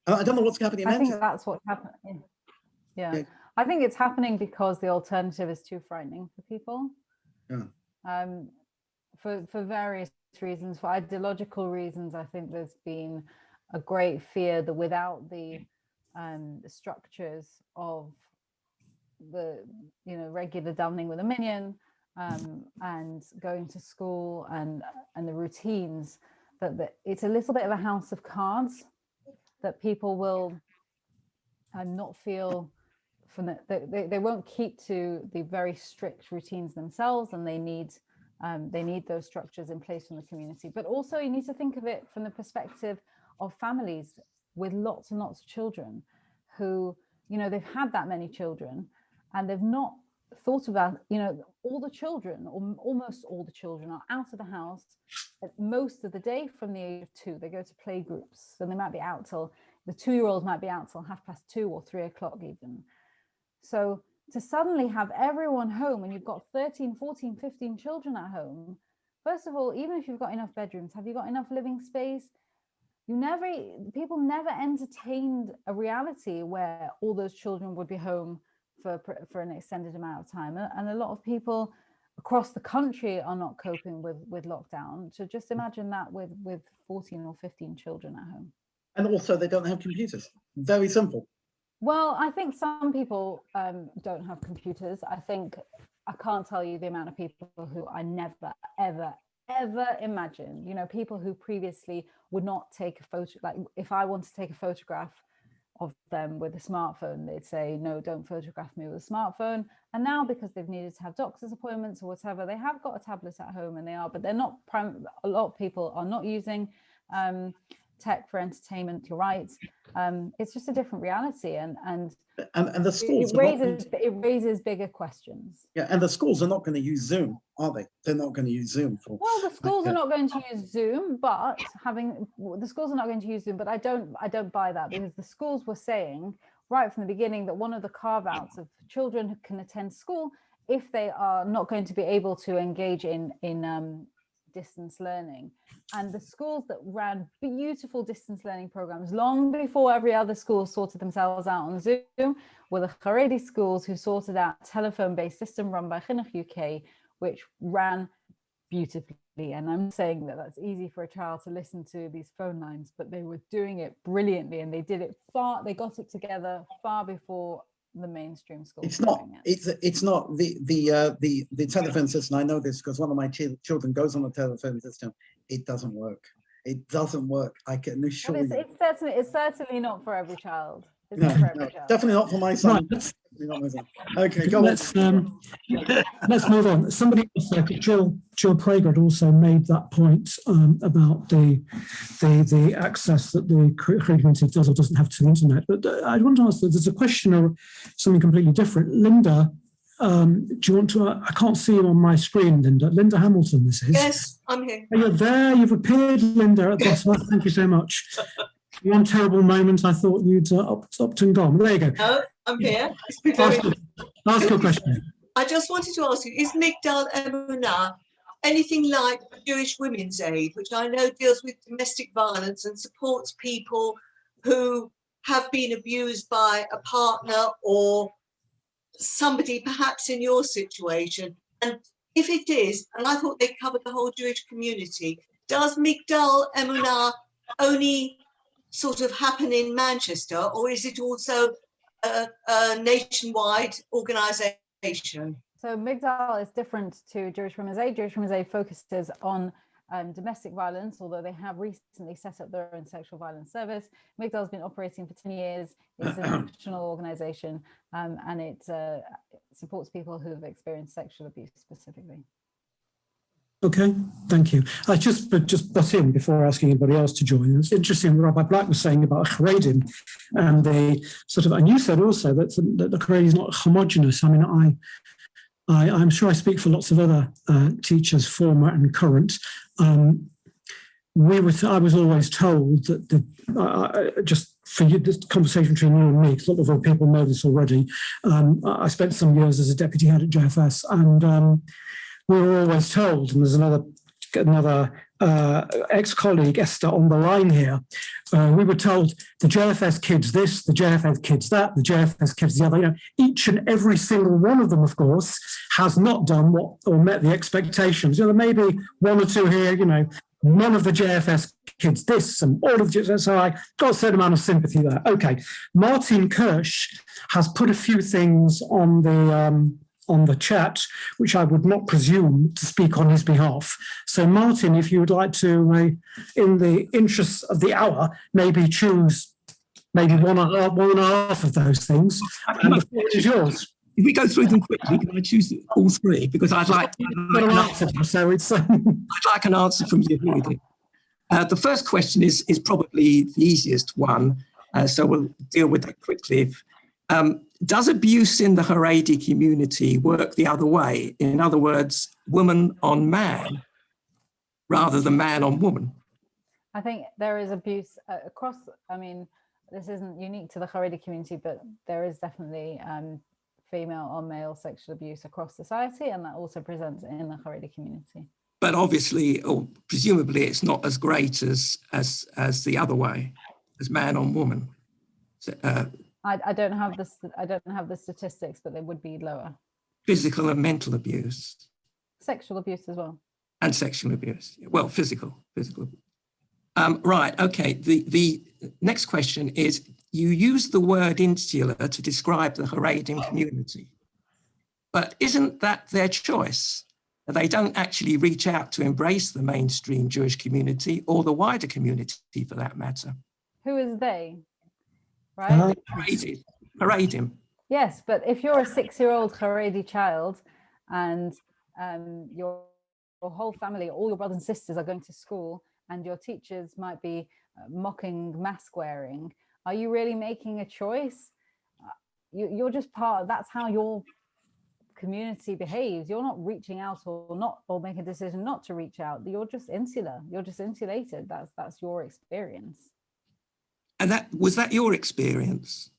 S1: I don't know what's happening in Manchester.
S3: I think that's what's happening. Yeah. I think it's happening because the alternative is too frightening for people. Yeah. For various reasons, for ideological reasons. I think there's been a great fear that without the structures of the regular davening with a minyan and going to school and the routines, that it's a little bit of a house of cards, that people will not feel they won't keep to the very strict routines themselves, and they need those structures in place from the community. But also you need to think of it from the perspective of families with lots and lots of children who, they've had that many children, and they've not thought about, all the children, or almost all the children, are out of the house at most of the day from the age of 2. They go to play groups, so they might be out till, the 2-year-olds might be out till 2:30 or 3 o'clock even. So to suddenly have everyone home, and you've got 13, 14, 15 children at home, first of all, even if you've got enough bedrooms, have you got enough living space? People never entertained a reality where all those children would be home for an extended amount of time. And a lot of people across the country are not coping with lockdown. So just imagine that with 14 or 15 children at home.
S1: And also they don't have computers. Very simple.
S3: Well, I think some people don't have computers. I can't tell you the amount of people who I never, ever imagined, people who previously would not take a photo. Like if I want to take a photograph of them with a smartphone, they'd say, no, don't photograph me with a smartphone. And now, because they've needed to have doctor's appointments or whatever, they have got a tablet at home, and but they're not, a lot of people are not using tech for entertainment. You're right. It's just a different reality, and
S1: the schools
S3: it raises bigger questions.
S1: Yeah, and the schools are not going to use Zoom, are they? They're not going to use Zoom for.
S3: Well, the schools are not going to use Zoom, but I don't buy that, because the schools were saying right from the beginning that one of the carve-outs of children who can attend school, if they are not going to be able to engage in distance learning. And the schools that ran beautiful distance learning programs long before every other school sorted themselves out on Zoom were the Charedi schools, who sorted out a telephone-based system run by Chinuch UK, which ran beautifully. And I'm saying that that's easy for a child to listen to these phone lines, but they were doing it brilliantly, and they got it together far before the mainstream schools.
S1: It's not the telephone system. I know this because one of my children goes on the telephone system. It doesn't work. It doesn't work. I can assure you.
S3: It's certainly not for every child.
S1: No, definitely not for my son.
S2: Right.
S1: Okay, go on.
S2: Let's move on. Somebody else, Jill Prager, also made that point about the access that the community does or doesn't have to the internet. But I want to ask, there's a question or something completely different. Linda, do you want to? I can't see you on my screen, Linda. Linda Hamilton, this is.
S4: Yes, I'm here.
S2: You're there. You've appeared, Linda, at the bottom. Thank you so much. One terrible moment, I thought you'd upped and gone. There you go.
S4: No, I'm here.
S2: Ask your question.
S4: I just wanted to ask you, is Migdal Emunah anything like Jewish Women's Aid, which I know deals with domestic violence and supports people who have been abused by a partner or somebody perhaps in your situation? And if it is, and I thought they covered the whole Jewish community, does Migdal Emunah only sort of happen in Manchester, or is it also a nationwide organisation?
S3: So Migdal is different to Jewish Women's Aid. Jewish Women's Aid focuses on domestic violence, although they have recently set up their own sexual violence service. Migdal has been operating for 10 years. It's a national organisation, and it supports people who have experienced sexual abuse specifically.
S2: Okay, thank you. I just butt in before asking anybody else to join. It's interesting what Rabbi Black was saying about Charedi, and the sort of, and you said also that the Charedi is not homogenous. I mean, I'm sure I speak for lots of other teachers, former and current. I was always told that just for you, this conversation between you and me, because a lot of other people know this already. I spent some years as a deputy head at JFS, and we were always told, and there's another ex-colleague, Esther, on the line here, we were told the JFS kids this, the JFS kids that, the JFS kids the other. Each and every single one of them, of course, has not done what or met the expectations. There may be one or two here, none of the JFS kids this, and all of the JFS. So I got a certain amount of sympathy there. Okay, Martin Kirsch has put a few things on the chat, which I would not presume to speak on his behalf. So Martin, if you would like to, in the interest of the hour, maybe choose maybe one and a half of those things, and the floor is yours.
S5: If we go through them quickly, can I choose all three? Because I'd like an answer.
S2: So it's
S5: I'd like an answer from you. The first question is probably the easiest one, so we'll deal with that quickly. does abuse in the Charedi community work the other way? In other words, woman on man rather than man on woman?
S3: I think there is abuse across, I mean, this isn't unique to the Charedi community, but there is definitely female on male sexual abuse across society, and that also presents in the Charedi community.
S5: But obviously, or presumably, it's not as great as the other way, as man on woman. So,
S3: I don't have the statistics, but they would be lower.
S5: physical and mental abuse.
S3: Sexual abuse as well.
S5: And sexual abuse. Well, physical. Right, okay. The next question is, you use the word insular to describe the Haredim community, but isn't that their choice? They don't actually reach out to embrace the mainstream Jewish community or the wider community for that matter.
S3: Who is they? Right?
S5: Haredim.
S3: Yes, but if you're a 6-year-old Charedi child and your whole family, all your brothers and sisters are going to school and your teachers might be mocking mask wearing, are you really making a choice? You're just part of, that's how your community behaves. You're not reaching out or make a decision not to reach out. You're just insular. You're just insulated. That's your experience.
S5: And was that your experience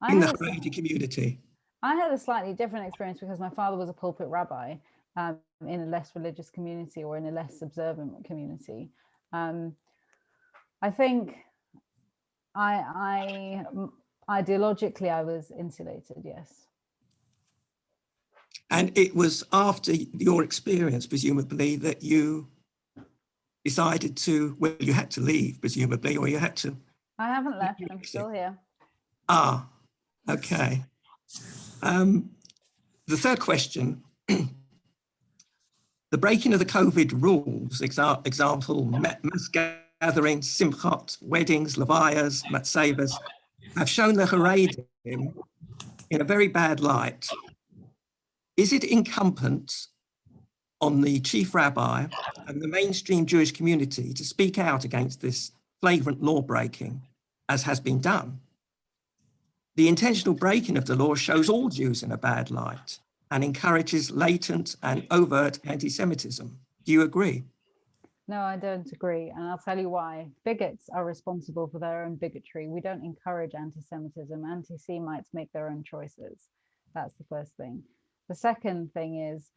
S5: in the Haredi community?
S3: I had a slightly different experience because my father was a pulpit rabbi in a less religious community or in a less observant community. I think ideologically I was insulated, yes.
S5: And it was after your experience, presumably, that you decided to, well, you had to leave, presumably, or you had to.
S3: I haven't left, I'm still here.
S5: Ah, okay. The third question, the breaking of the COVID rules, example, mass gatherings, simchot, weddings, levayas, matzevas, have shown the Haredim in a very bad light. Is it incumbent on the chief rabbi and the mainstream Jewish community to speak out against this flagrant law breaking, as has been done? The intentional breaking of the law shows all Jews in a bad light and encourages latent and overt anti-Semitism. Do you agree?
S3: No, I don't agree, and I'll tell you why. Bigots are responsible for their own bigotry. We don't encourage anti-Semitism. Anti-Semites make their own choices. That's the first thing. The second thing is,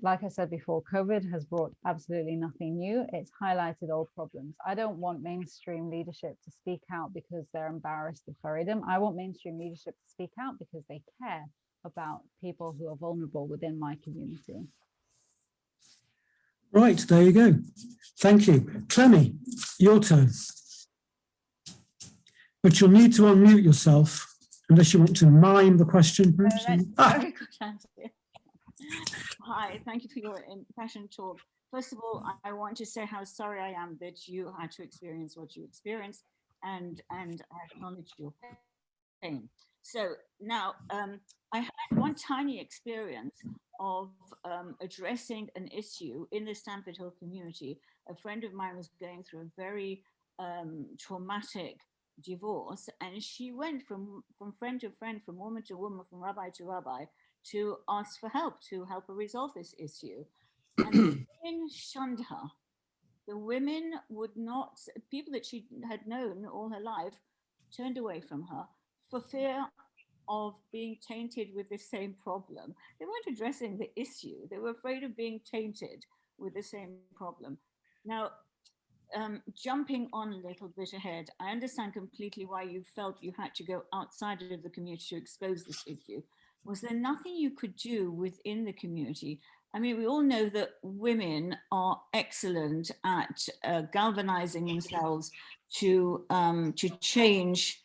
S3: like I said before, COVID has brought absolutely nothing new. It's highlighted old problems. I don't want mainstream leadership to speak out because they're embarrassed of Haredim. I want mainstream leadership to speak out because they care about people who are vulnerable within my community.
S2: Right, there you go. Thank you. Clemmy, your turn. But you'll need to unmute yourself unless you want to mime the question.
S6: Hi, thank you for your passionate talk. First of all, I want to say how sorry I am that you had to experience what you experienced, and I acknowledge your pain. So now, I had one tiny experience of addressing an issue in the Stamford Hill community. A friend of mine was going through a very traumatic divorce, and she went from friend to friend, from woman to woman, from rabbi to rabbi, to ask for help, to help her resolve this issue. And the women shunned her. The women would not, people that she had known all her life, turned away from her for fear of being tainted with the same problem. They weren't addressing the issue. They were afraid of being tainted with the same problem. Now, jumping on a little bit ahead, I understand completely why you felt you had to go outside of the community to expose this issue. Was there nothing you could do within the community? I mean, we all know that women are excellent at galvanizing themselves to change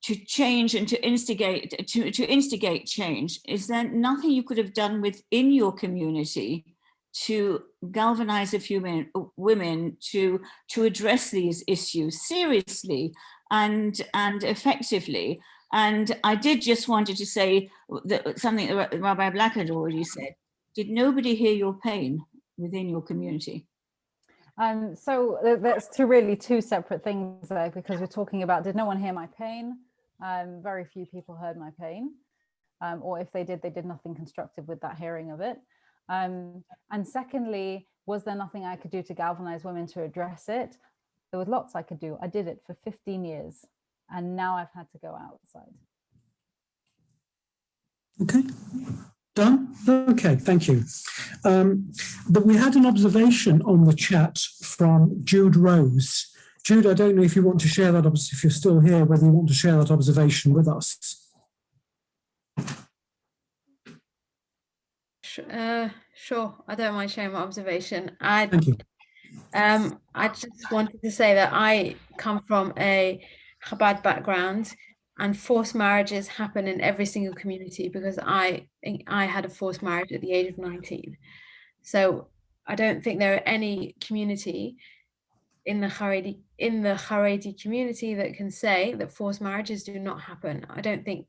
S6: and to instigate change. Is there nothing you could have done within your community to galvanize a few women to address these issues seriously and effectively? And I did just wanted to say that something that Rabbi Black had already said. Did nobody hear your pain within your community?
S3: So that's two separate things there, because we're talking about, did no one hear my pain? Very few people heard my pain, or if they did nothing constructive with that hearing of it. And secondly, was there nothing I could do to galvanize women to address it? There was lots I could do. I did it for 15 years, and now I've had to go outside.
S2: Okay, done? Okay, thank you. But we had an observation on the chat from Jude Rose. Jude, I don't know if you want to share that, if you're still here, whether you want to share that observation with us.
S7: Sure, I don't mind sharing my observation.
S2: Thank you.
S7: I just wanted to say that I come from a Chabad background, and forced marriages happen in every single community, because I had a forced marriage at the age of 19. So I don't think there are any community in the Charedi community that can say that forced marriages do not happen. I don't think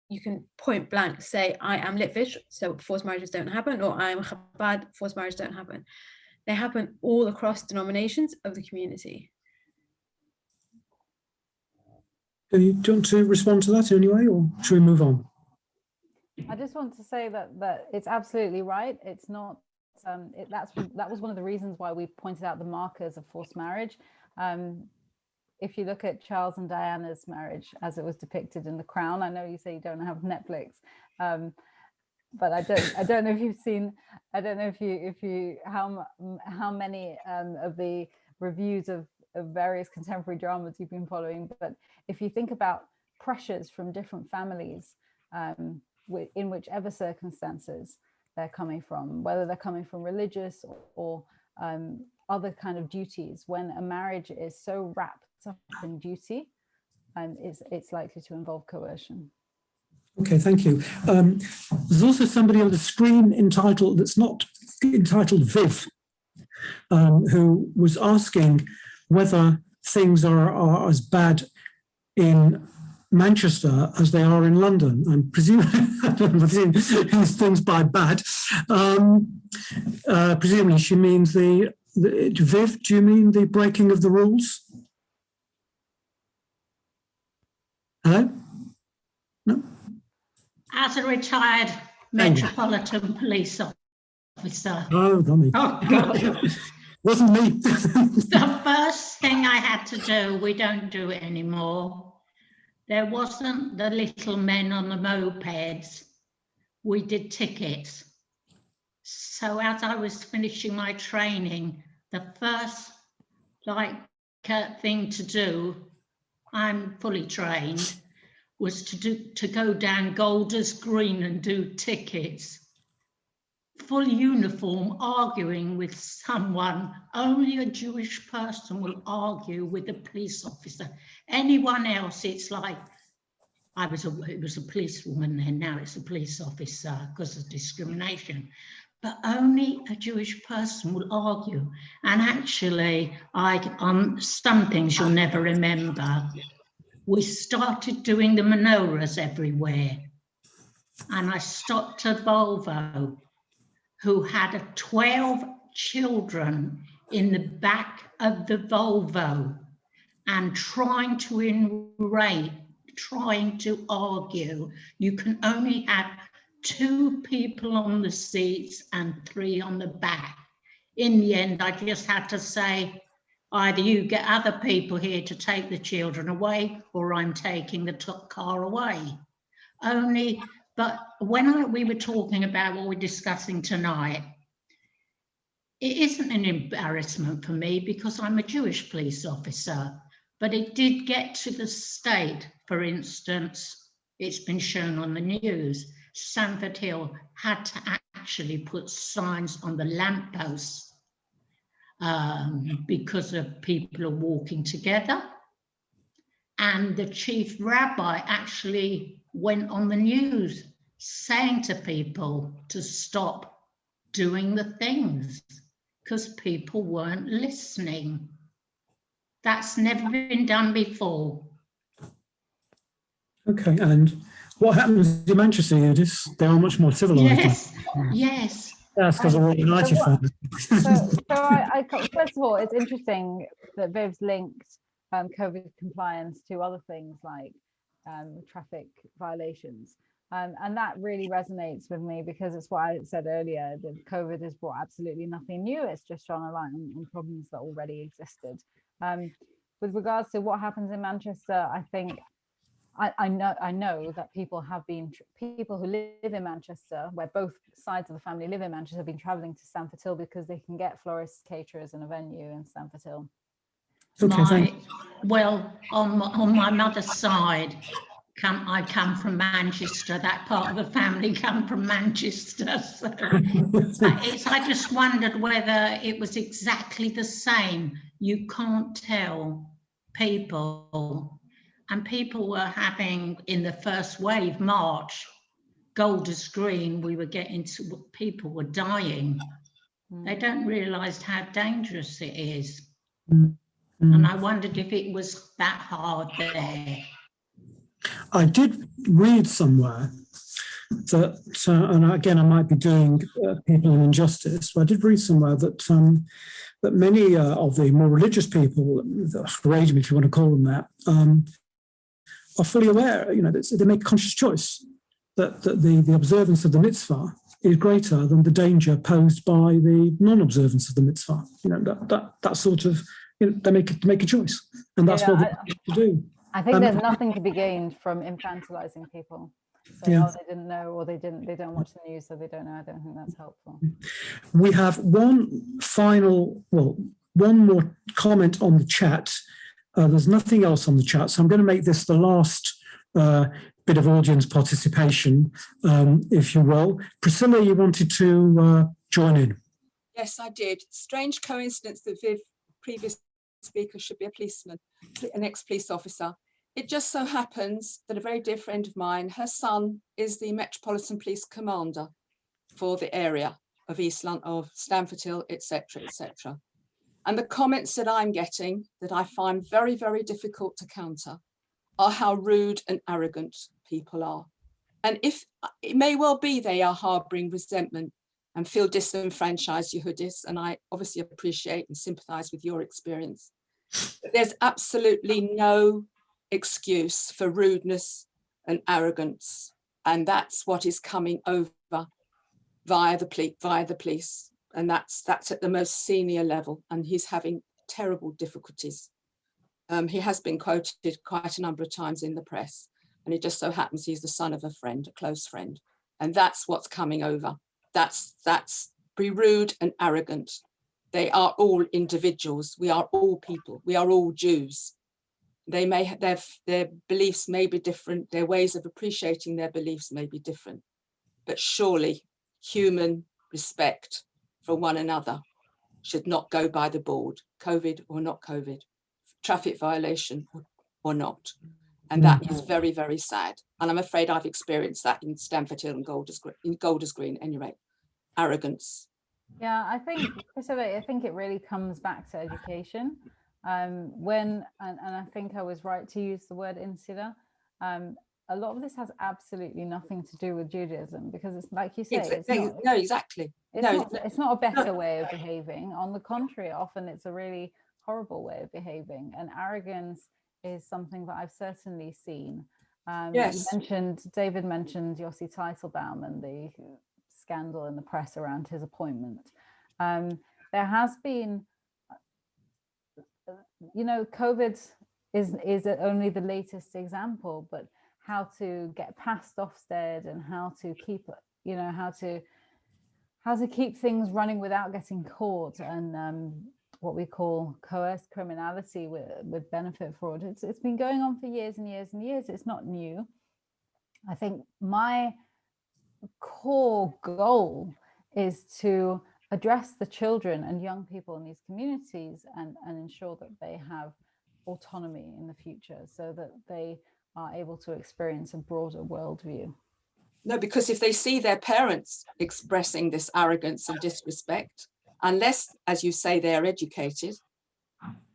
S7: you can point blank say I am Litvish, so forced marriages don't happen, or I am Chabad, forced marriages don't happen. They happen all across denominations of the community.
S2: Do you want to respond to that in any way, or should we move on?
S3: I just want to say that it's absolutely right. It's not. That was one of the reasons why we pointed out the markers of forced marriage. If you look at Charles and Diana's marriage as it was depicted in The Crown, I know you say you don't have Netflix, but I don't know if you've seen. I don't know if you how many of the reviews of various contemporary dramas you've been following, but if you think about pressures from different families, in whichever circumstances they're coming from, whether they're coming from religious or other kind of duties, when a marriage is so wrapped up in duty, it's likely to involve coercion.
S2: Okay, thank you. There's also somebody on the screen entitled, that's not entitled Viv, who was asking whether things are as bad in Manchester as they are in London. I'm presuming things by bad. Presumably she means the Viv, do you mean the breaking of the rules? Hello? No?
S8: As a retired Metropolitan Police officer.
S2: Oh, dummy.
S8: Oh, God.
S2: Wasn't me.
S8: The first thing I had to do, we don't do it anymore. There wasn't the little men on the mopeds. We did tickets. So as I was finishing my training, the first thing to do, I'm fully trained, was to go down Golders Green and do tickets. Full uniform, arguing with someone. Only a Jewish person will argue with a police officer. Anyone else, it's like, it was a policewoman then, now it's a police officer because of discrimination. But only a Jewish person will argue. And actually, some things you'll never remember. We started doing the menorahs everywhere. And I stopped a Volvo who had 12 children in the back of the Volvo and trying to argue. You can only have 2 people on the seats and 3 on the back. In the end, I just had to say, either you get other people here to take the children away, or I'm taking the car away. But when we were talking about what we're discussing tonight, it isn't an embarrassment for me because I'm a Jewish police officer, but it did get to the state, for instance, it's been shown on the news, Sanford Hill had to actually put signs on the lampposts because of people are walking together. And the chief rabbi actually went on the news saying to people to stop doing the things because people weren't listening. That's never been done before.
S2: Okay, and what happens in Manchester, Yehudis? They are much more civilised.
S8: Yes, yes.
S2: That's because we're all United fans.
S3: First of all, it's interesting that Viv's linked COVID compliance to other things like traffic violations. And that really resonates with me, because it's what I said earlier, that COVID has brought absolutely nothing new. It's just shone a light on problems that already existed. With regards to what happens in Manchester, I think I know that people who live in Manchester, where both sides of the family live in Manchester, have been traveling to Stamford Hill because they can get florists, caterers and a venue in Stamford Hill.
S2: Okay,
S8: well, on my mother's side, I come from Manchester. That part of the family come from Manchester. So I just wondered whether it was exactly the same. You can't tell people. And people were having, in the first wave, March, Golders Green, we were getting to, people were dying. They don't realise how dangerous it is. And I wondered if it was that hard there.
S2: I did read somewhere that, and again, I might be doing people an injustice, but I did read somewhere that that many of the more religious people, the Charedi, if you want to call them that, are fully aware, they make a conscious choice that the observance of the mitzvah is greater than the danger posed by the non-observance of the mitzvah. That sort of, they make a choice, and that's what they have to do.
S3: I think there's nothing to be gained from infantilizing people. Saying, oh, they didn't know, or they don't watch the news, so they don't know. I don't think that's helpful.
S2: We have one more comment on the chat. There's nothing else on the chat, so I'm going to make this the last bit of audience participation, if you will. Priscilla, you wanted to join in.
S9: Yes, I did. Strange coincidence that Viv, previous speaker, should be a policeman, an ex-police officer. It just so happens that a very dear friend of mine, her son is the Metropolitan Police Commander for the area of East London, of Stamford Hill, etc., etc. And the comments that I'm getting, that I find very, very difficult to counter, are how rude and arrogant people are. And if it may well be they are harbouring resentment and feel disenfranchised, Yehudis, and I obviously appreciate and sympathise with your experience. But there's absolutely no excuse for rudeness and arrogance, and that's what is coming over via the police, and that's at the most senior level, and he's having terrible difficulties. He has been quoted quite a number of times in the press, and it just so happens he's the son of a friend, a close friend, and that's what's coming over. That's be rude and arrogant. They are all individuals. We are all people. We are all Jews. They may have their beliefs may be different. Their ways of appreciating their beliefs may be different, but surely human respect for one another should not go by the board, COVID or not COVID, traffic violation or not. And that is very, very sad. And I'm afraid I've experienced that in Stamford Hill and Golders Green, anyway. Arrogance.
S3: Yeah, I think, Priscilla, I think it really comes back to education. And I think I was right to use the word insula. A lot of this has absolutely nothing to do with Judaism, because it's like you say, it's not a better way of behaving. On the contrary, often it's a really horrible way of behaving, and arrogance is something that I've certainly seen. Yes. David mentioned Yossi Teitelbaum and the scandal in the press around his appointment. There has been, COVID is only the latest example, but how to get past Ofsted and how to keep, how to keep things running without getting caught, and what we call coerced criminality with benefit fraud. It's been going on for years and years and years. It's not new. I think my core goal is to address the children and young people in these communities and ensure that they have autonomy in the future, so that they are able to experience a broader worldview.
S9: No, because if they see their parents expressing this arrogance and disrespect, unless, as you say, they're educated,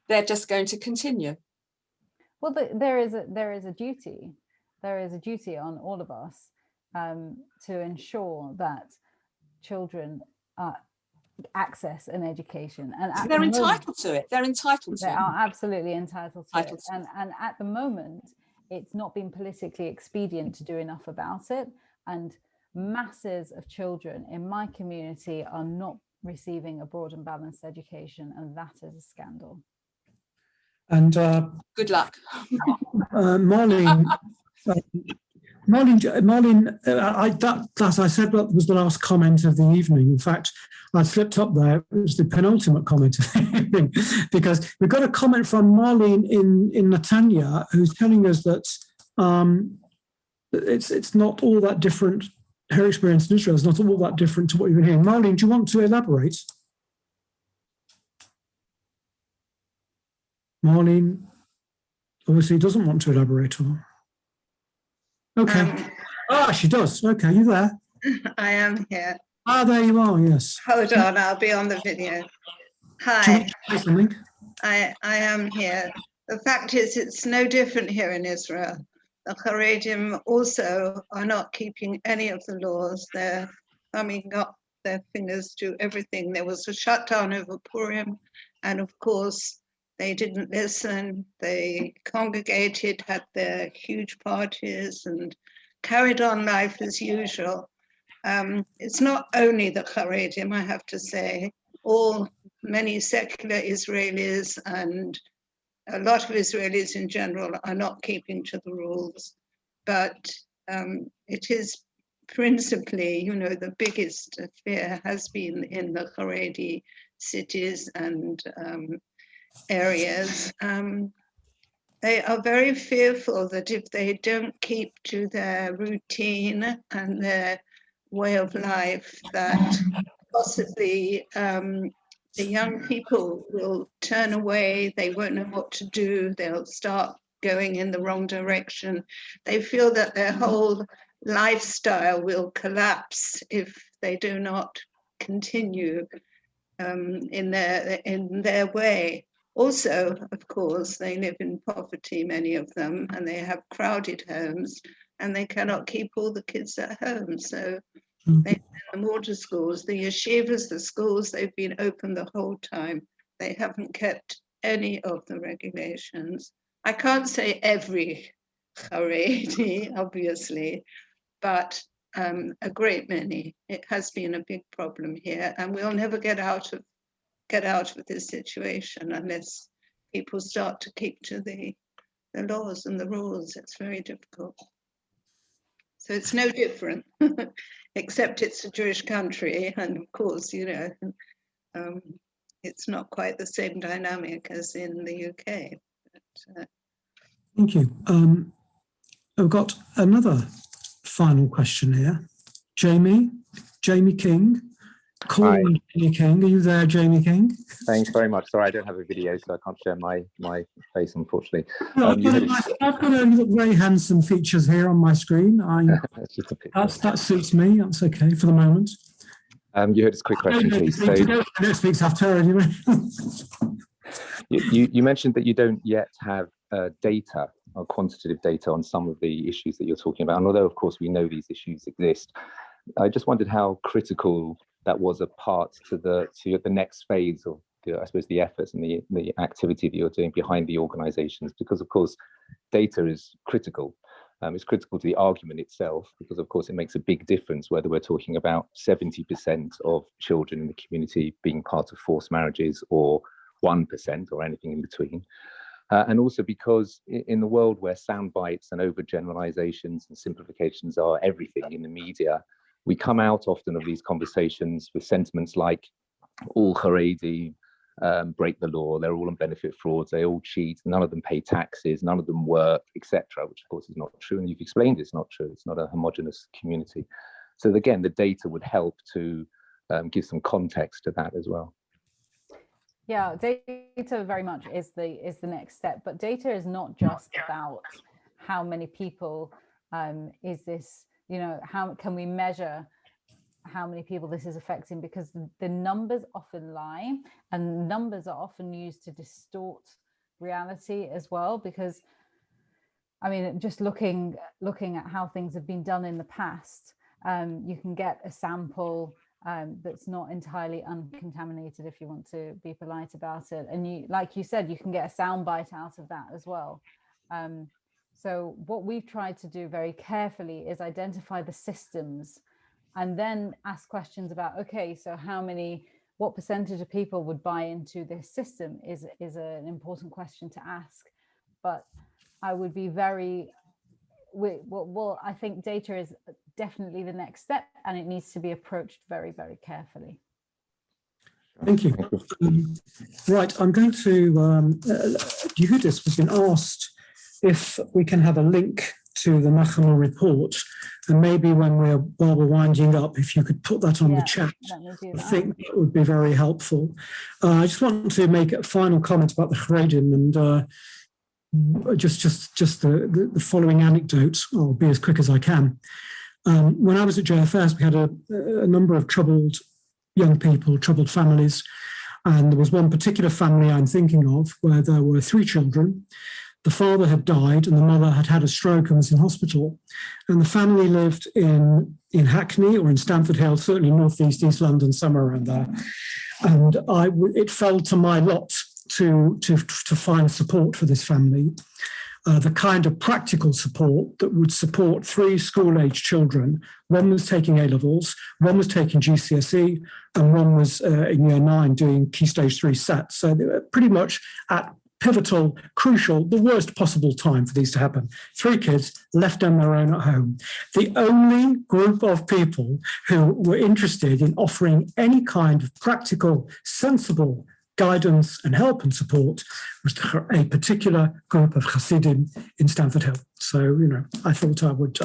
S9: they're just going to continue.
S3: Well, there is a duty. There is a duty on all of us to ensure that children access an education, and
S9: they're entitled to it. They're entitled to it.
S3: They are absolutely entitled to it. And at the moment, it's not been politically expedient to do enough about it, and masses of children in my community are not receiving a broad and balanced education, and that is a scandal.
S2: And
S9: Good luck.
S2: Marlene, Marlene, as I said, that was the last comment of the evening. In fact, I slipped up there. It was the penultimate comment of the evening, because we've got a comment from Marlene in Netanya, who's telling us that it's not all that different. Her experience in Israel is not all that different to what you've been hearing. Marlene, do you want to elaborate? Marlene obviously doesn't want to elaborate on. Okay. She does. Okay, you there?
S10: I am here.
S2: There you are, yes.
S10: Hold on, I'll be on the video.
S2: Do you want
S10: Hi,
S2: to say something?
S10: I am here. The fact is, it's no different here in Israel. The Charedim also are not keeping any of the laws. They're thumbing up their fingers to everything. There was a shutdown over Purim, and of course, they didn't listen. They congregated, had their huge parties, and carried on life as usual. It's not only the Charedim, I have to say. Many secular Israelis and a lot of Israelis in general are not keeping to the rules. But it is principally, the biggest fear has been in the Charedi cities and areas. They are very fearful that if they don't keep to their routine and their way of life, that possibly the young people will turn away, they won't know what to do, they'll start going in the wrong direction. They feel that their whole lifestyle will collapse if they do not continue in their way. Also, of course, they live in poverty, many of them, and they have crowded homes, and they cannot keep all the kids at home. So they send them all to schools. The yeshivas, the schools, they've been open the whole time. They haven't kept any of the regulations. I can't say every Haredi, obviously, but a great many. It has been a big problem here, and we'll never get out of this situation unless people start to keep to the laws and the rules. It's very difficult. So it's no different, except it's a Jewish country, and of course, it's not quite the same dynamic as in the UK. But,
S2: Thank you. I've got another final question here. Jamie King.
S11: Hi.
S2: Jamie King. Are you there, Jamie King?
S11: Thanks very much. Sorry, I don't have a video, so I can't share my face, unfortunately.
S2: No, I've got very handsome features here on my screen.
S11: It's just a picture.
S2: That suits me. That's okay for the moment.
S11: Yehudis, quick question, please. So
S2: don't speak Haftarah,
S11: you mentioned that you don't yet have data or quantitative data on some of the issues that you're talking about. And although, of course, we know these issues exist, I just wondered how critical that was a part to the next phase of I suppose the efforts and the activity that you're doing behind the organizations, because of course data is critical. It's critical to the argument itself, because of course it makes a big difference whether we're talking about 70% of children in the community being part of forced marriages or 1% or anything in between. And also because in the world where sound bites and overgeneralizations and simplifications are everything in the media, we come out often of these conversations with sentiments like all Charedi break the law, they're all on benefit frauds, they all cheat, none of them pay taxes, none of them work, etc., which of course is not true. And you've explained it's not true. It's not a homogenous community. So again, the data would help to give some context to that as well.
S3: Yeah, data very much is the next step, but data is not just about how many people is this, how can we measure how many people this is affecting, because the numbers often lie, and numbers are often used to distort reality as well. Because I mean, just looking at how things have been done in the past, you can get a sample that's not entirely uncontaminated, if you want to be polite about it, and like you said, you can get a soundbite out of that as well. So what we've tried to do very carefully is identify the systems and then ask questions about, okay, so what percentage of people would buy into this system is an important question to ask. But I would be well, I think data is definitely the next step, and it needs to be approached very, very carefully.
S2: Thank you. Right, I'm going to, Yehudis has been asked if we can have a link to the Nahamu report, and maybe while we're winding up, if you could put that on the chat, I think that would be very helpful. I just want to make a final comment about the Charedim, and just the following anecdote. I'll be as quick as I can. When I was at JFS, we had a number of troubled young people, troubled families, and there was one particular family I'm thinking of where there were 3 children. The father had died and the mother had had a stroke and was in hospital. And the family lived in Hackney or in Stamford Hill, certainly northeast East London, somewhere around there. And it fell to my lot to find support for this family, the kind of practical support that would support 3 school-age children. One was taking A-levels, one was taking GCSE, and one was in year 9 doing Key Stage 3 sets. So they were pretty much at pivotal, crucial, the worst possible time for these to happen. 3 kids left on their own at home. The only group of people who were interested in offering any kind of practical, sensible guidance and help and support was a particular group of Hasidim in Stamford Hill. So, I thought I would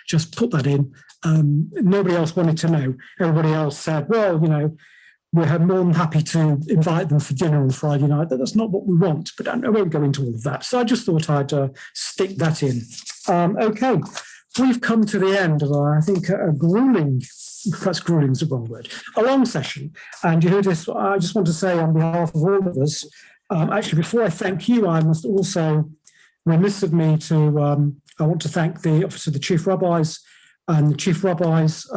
S2: just put that in. Nobody else wanted to know. Everybody else said, well, we're more than happy to invite them for dinner on Friday night. That's not what we want, but I won't go into all of that. So I just thought I'd stick that in. Okay, we've come to the end of I think, a grueling, perhaps grueling is the wrong word, a long session. And Yehudis, I just want to say on behalf of all of us, actually, before I thank you, I must also, remiss of me to, I want to thank the Office of the Chief Rabbis and the Chief Rabbis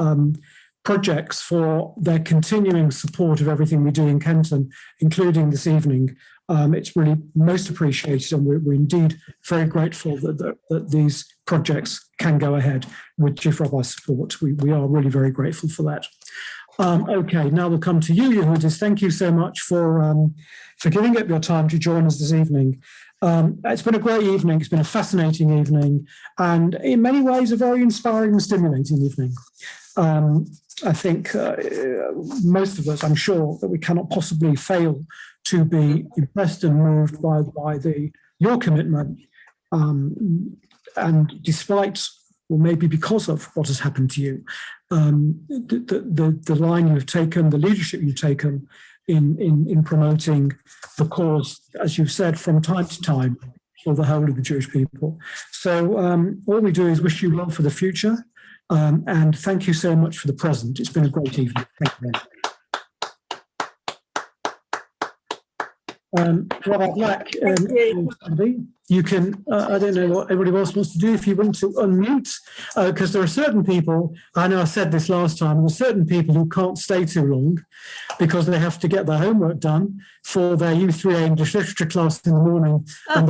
S2: projects for their continuing support of everything we do in Kenton, including this evening. It's really most appreciated, and we're indeed very grateful that these projects can go ahead with Chief Rabbi support. We are really very grateful for that. Okay, now we'll come to you, Yehudis. Thank you so much for giving up your time to join us this evening. It's been a great evening. It's been a fascinating evening, and in many ways, a very inspiring and stimulating evening. I think most of us, I'm sure, that we cannot possibly fail to be impressed and moved by your commitment. And despite, or maybe because of what has happened to you, the line you've taken, the leadership you've taken in promoting the cause, as you've said, from time to time, for the whole of the Jewish people. So all we do is wish you well for the future. And thank you so much for the present. It's been a great evening. Thank you very much. Rabbi Black, you can, I don't know what everybody else wants to do, if you want to unmute, because there are certain people, I know I said this last time, there are certain people who can't stay too long because they have to get their homework done for their U3A English literature class in the morning, and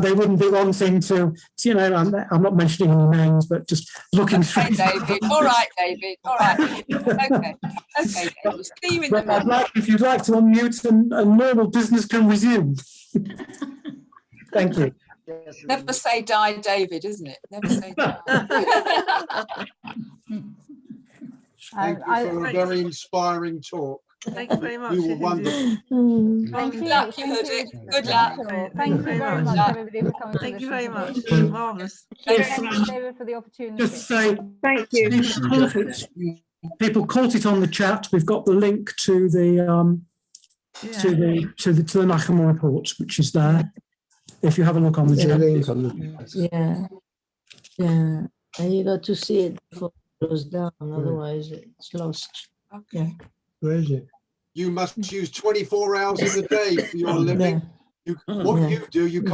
S2: they wouldn't be wanting to, I'm not mentioning any names, but just looking through.
S9: David. All right, David. All right. Okay, David. See you in the morning.
S2: If you'd like to unmute and normal business can resume. Thank you.
S9: Never say die, David, isn't it? Never say die.
S12: Thank you for a very inspiring talk.
S13: Thank you very much.
S12: You were wonderful.
S9: Good luck, Yehudis. Good luck.
S3: Thank you very much, everybody, for coming.
S13: Thank you very much. Marvellous.
S3: Thank you, David, for the opportunity.
S2: Just say,
S13: thank you.
S2: People caught it on the chat. We've got the link to the Nahamu report, which is there. If you have a look on the chat.
S14: Yeah. And you got to see it before it goes down, otherwise it's lost.
S9: Okay.
S12: Where is it? You must use 24 hours in the day for your living. What you do, you can't.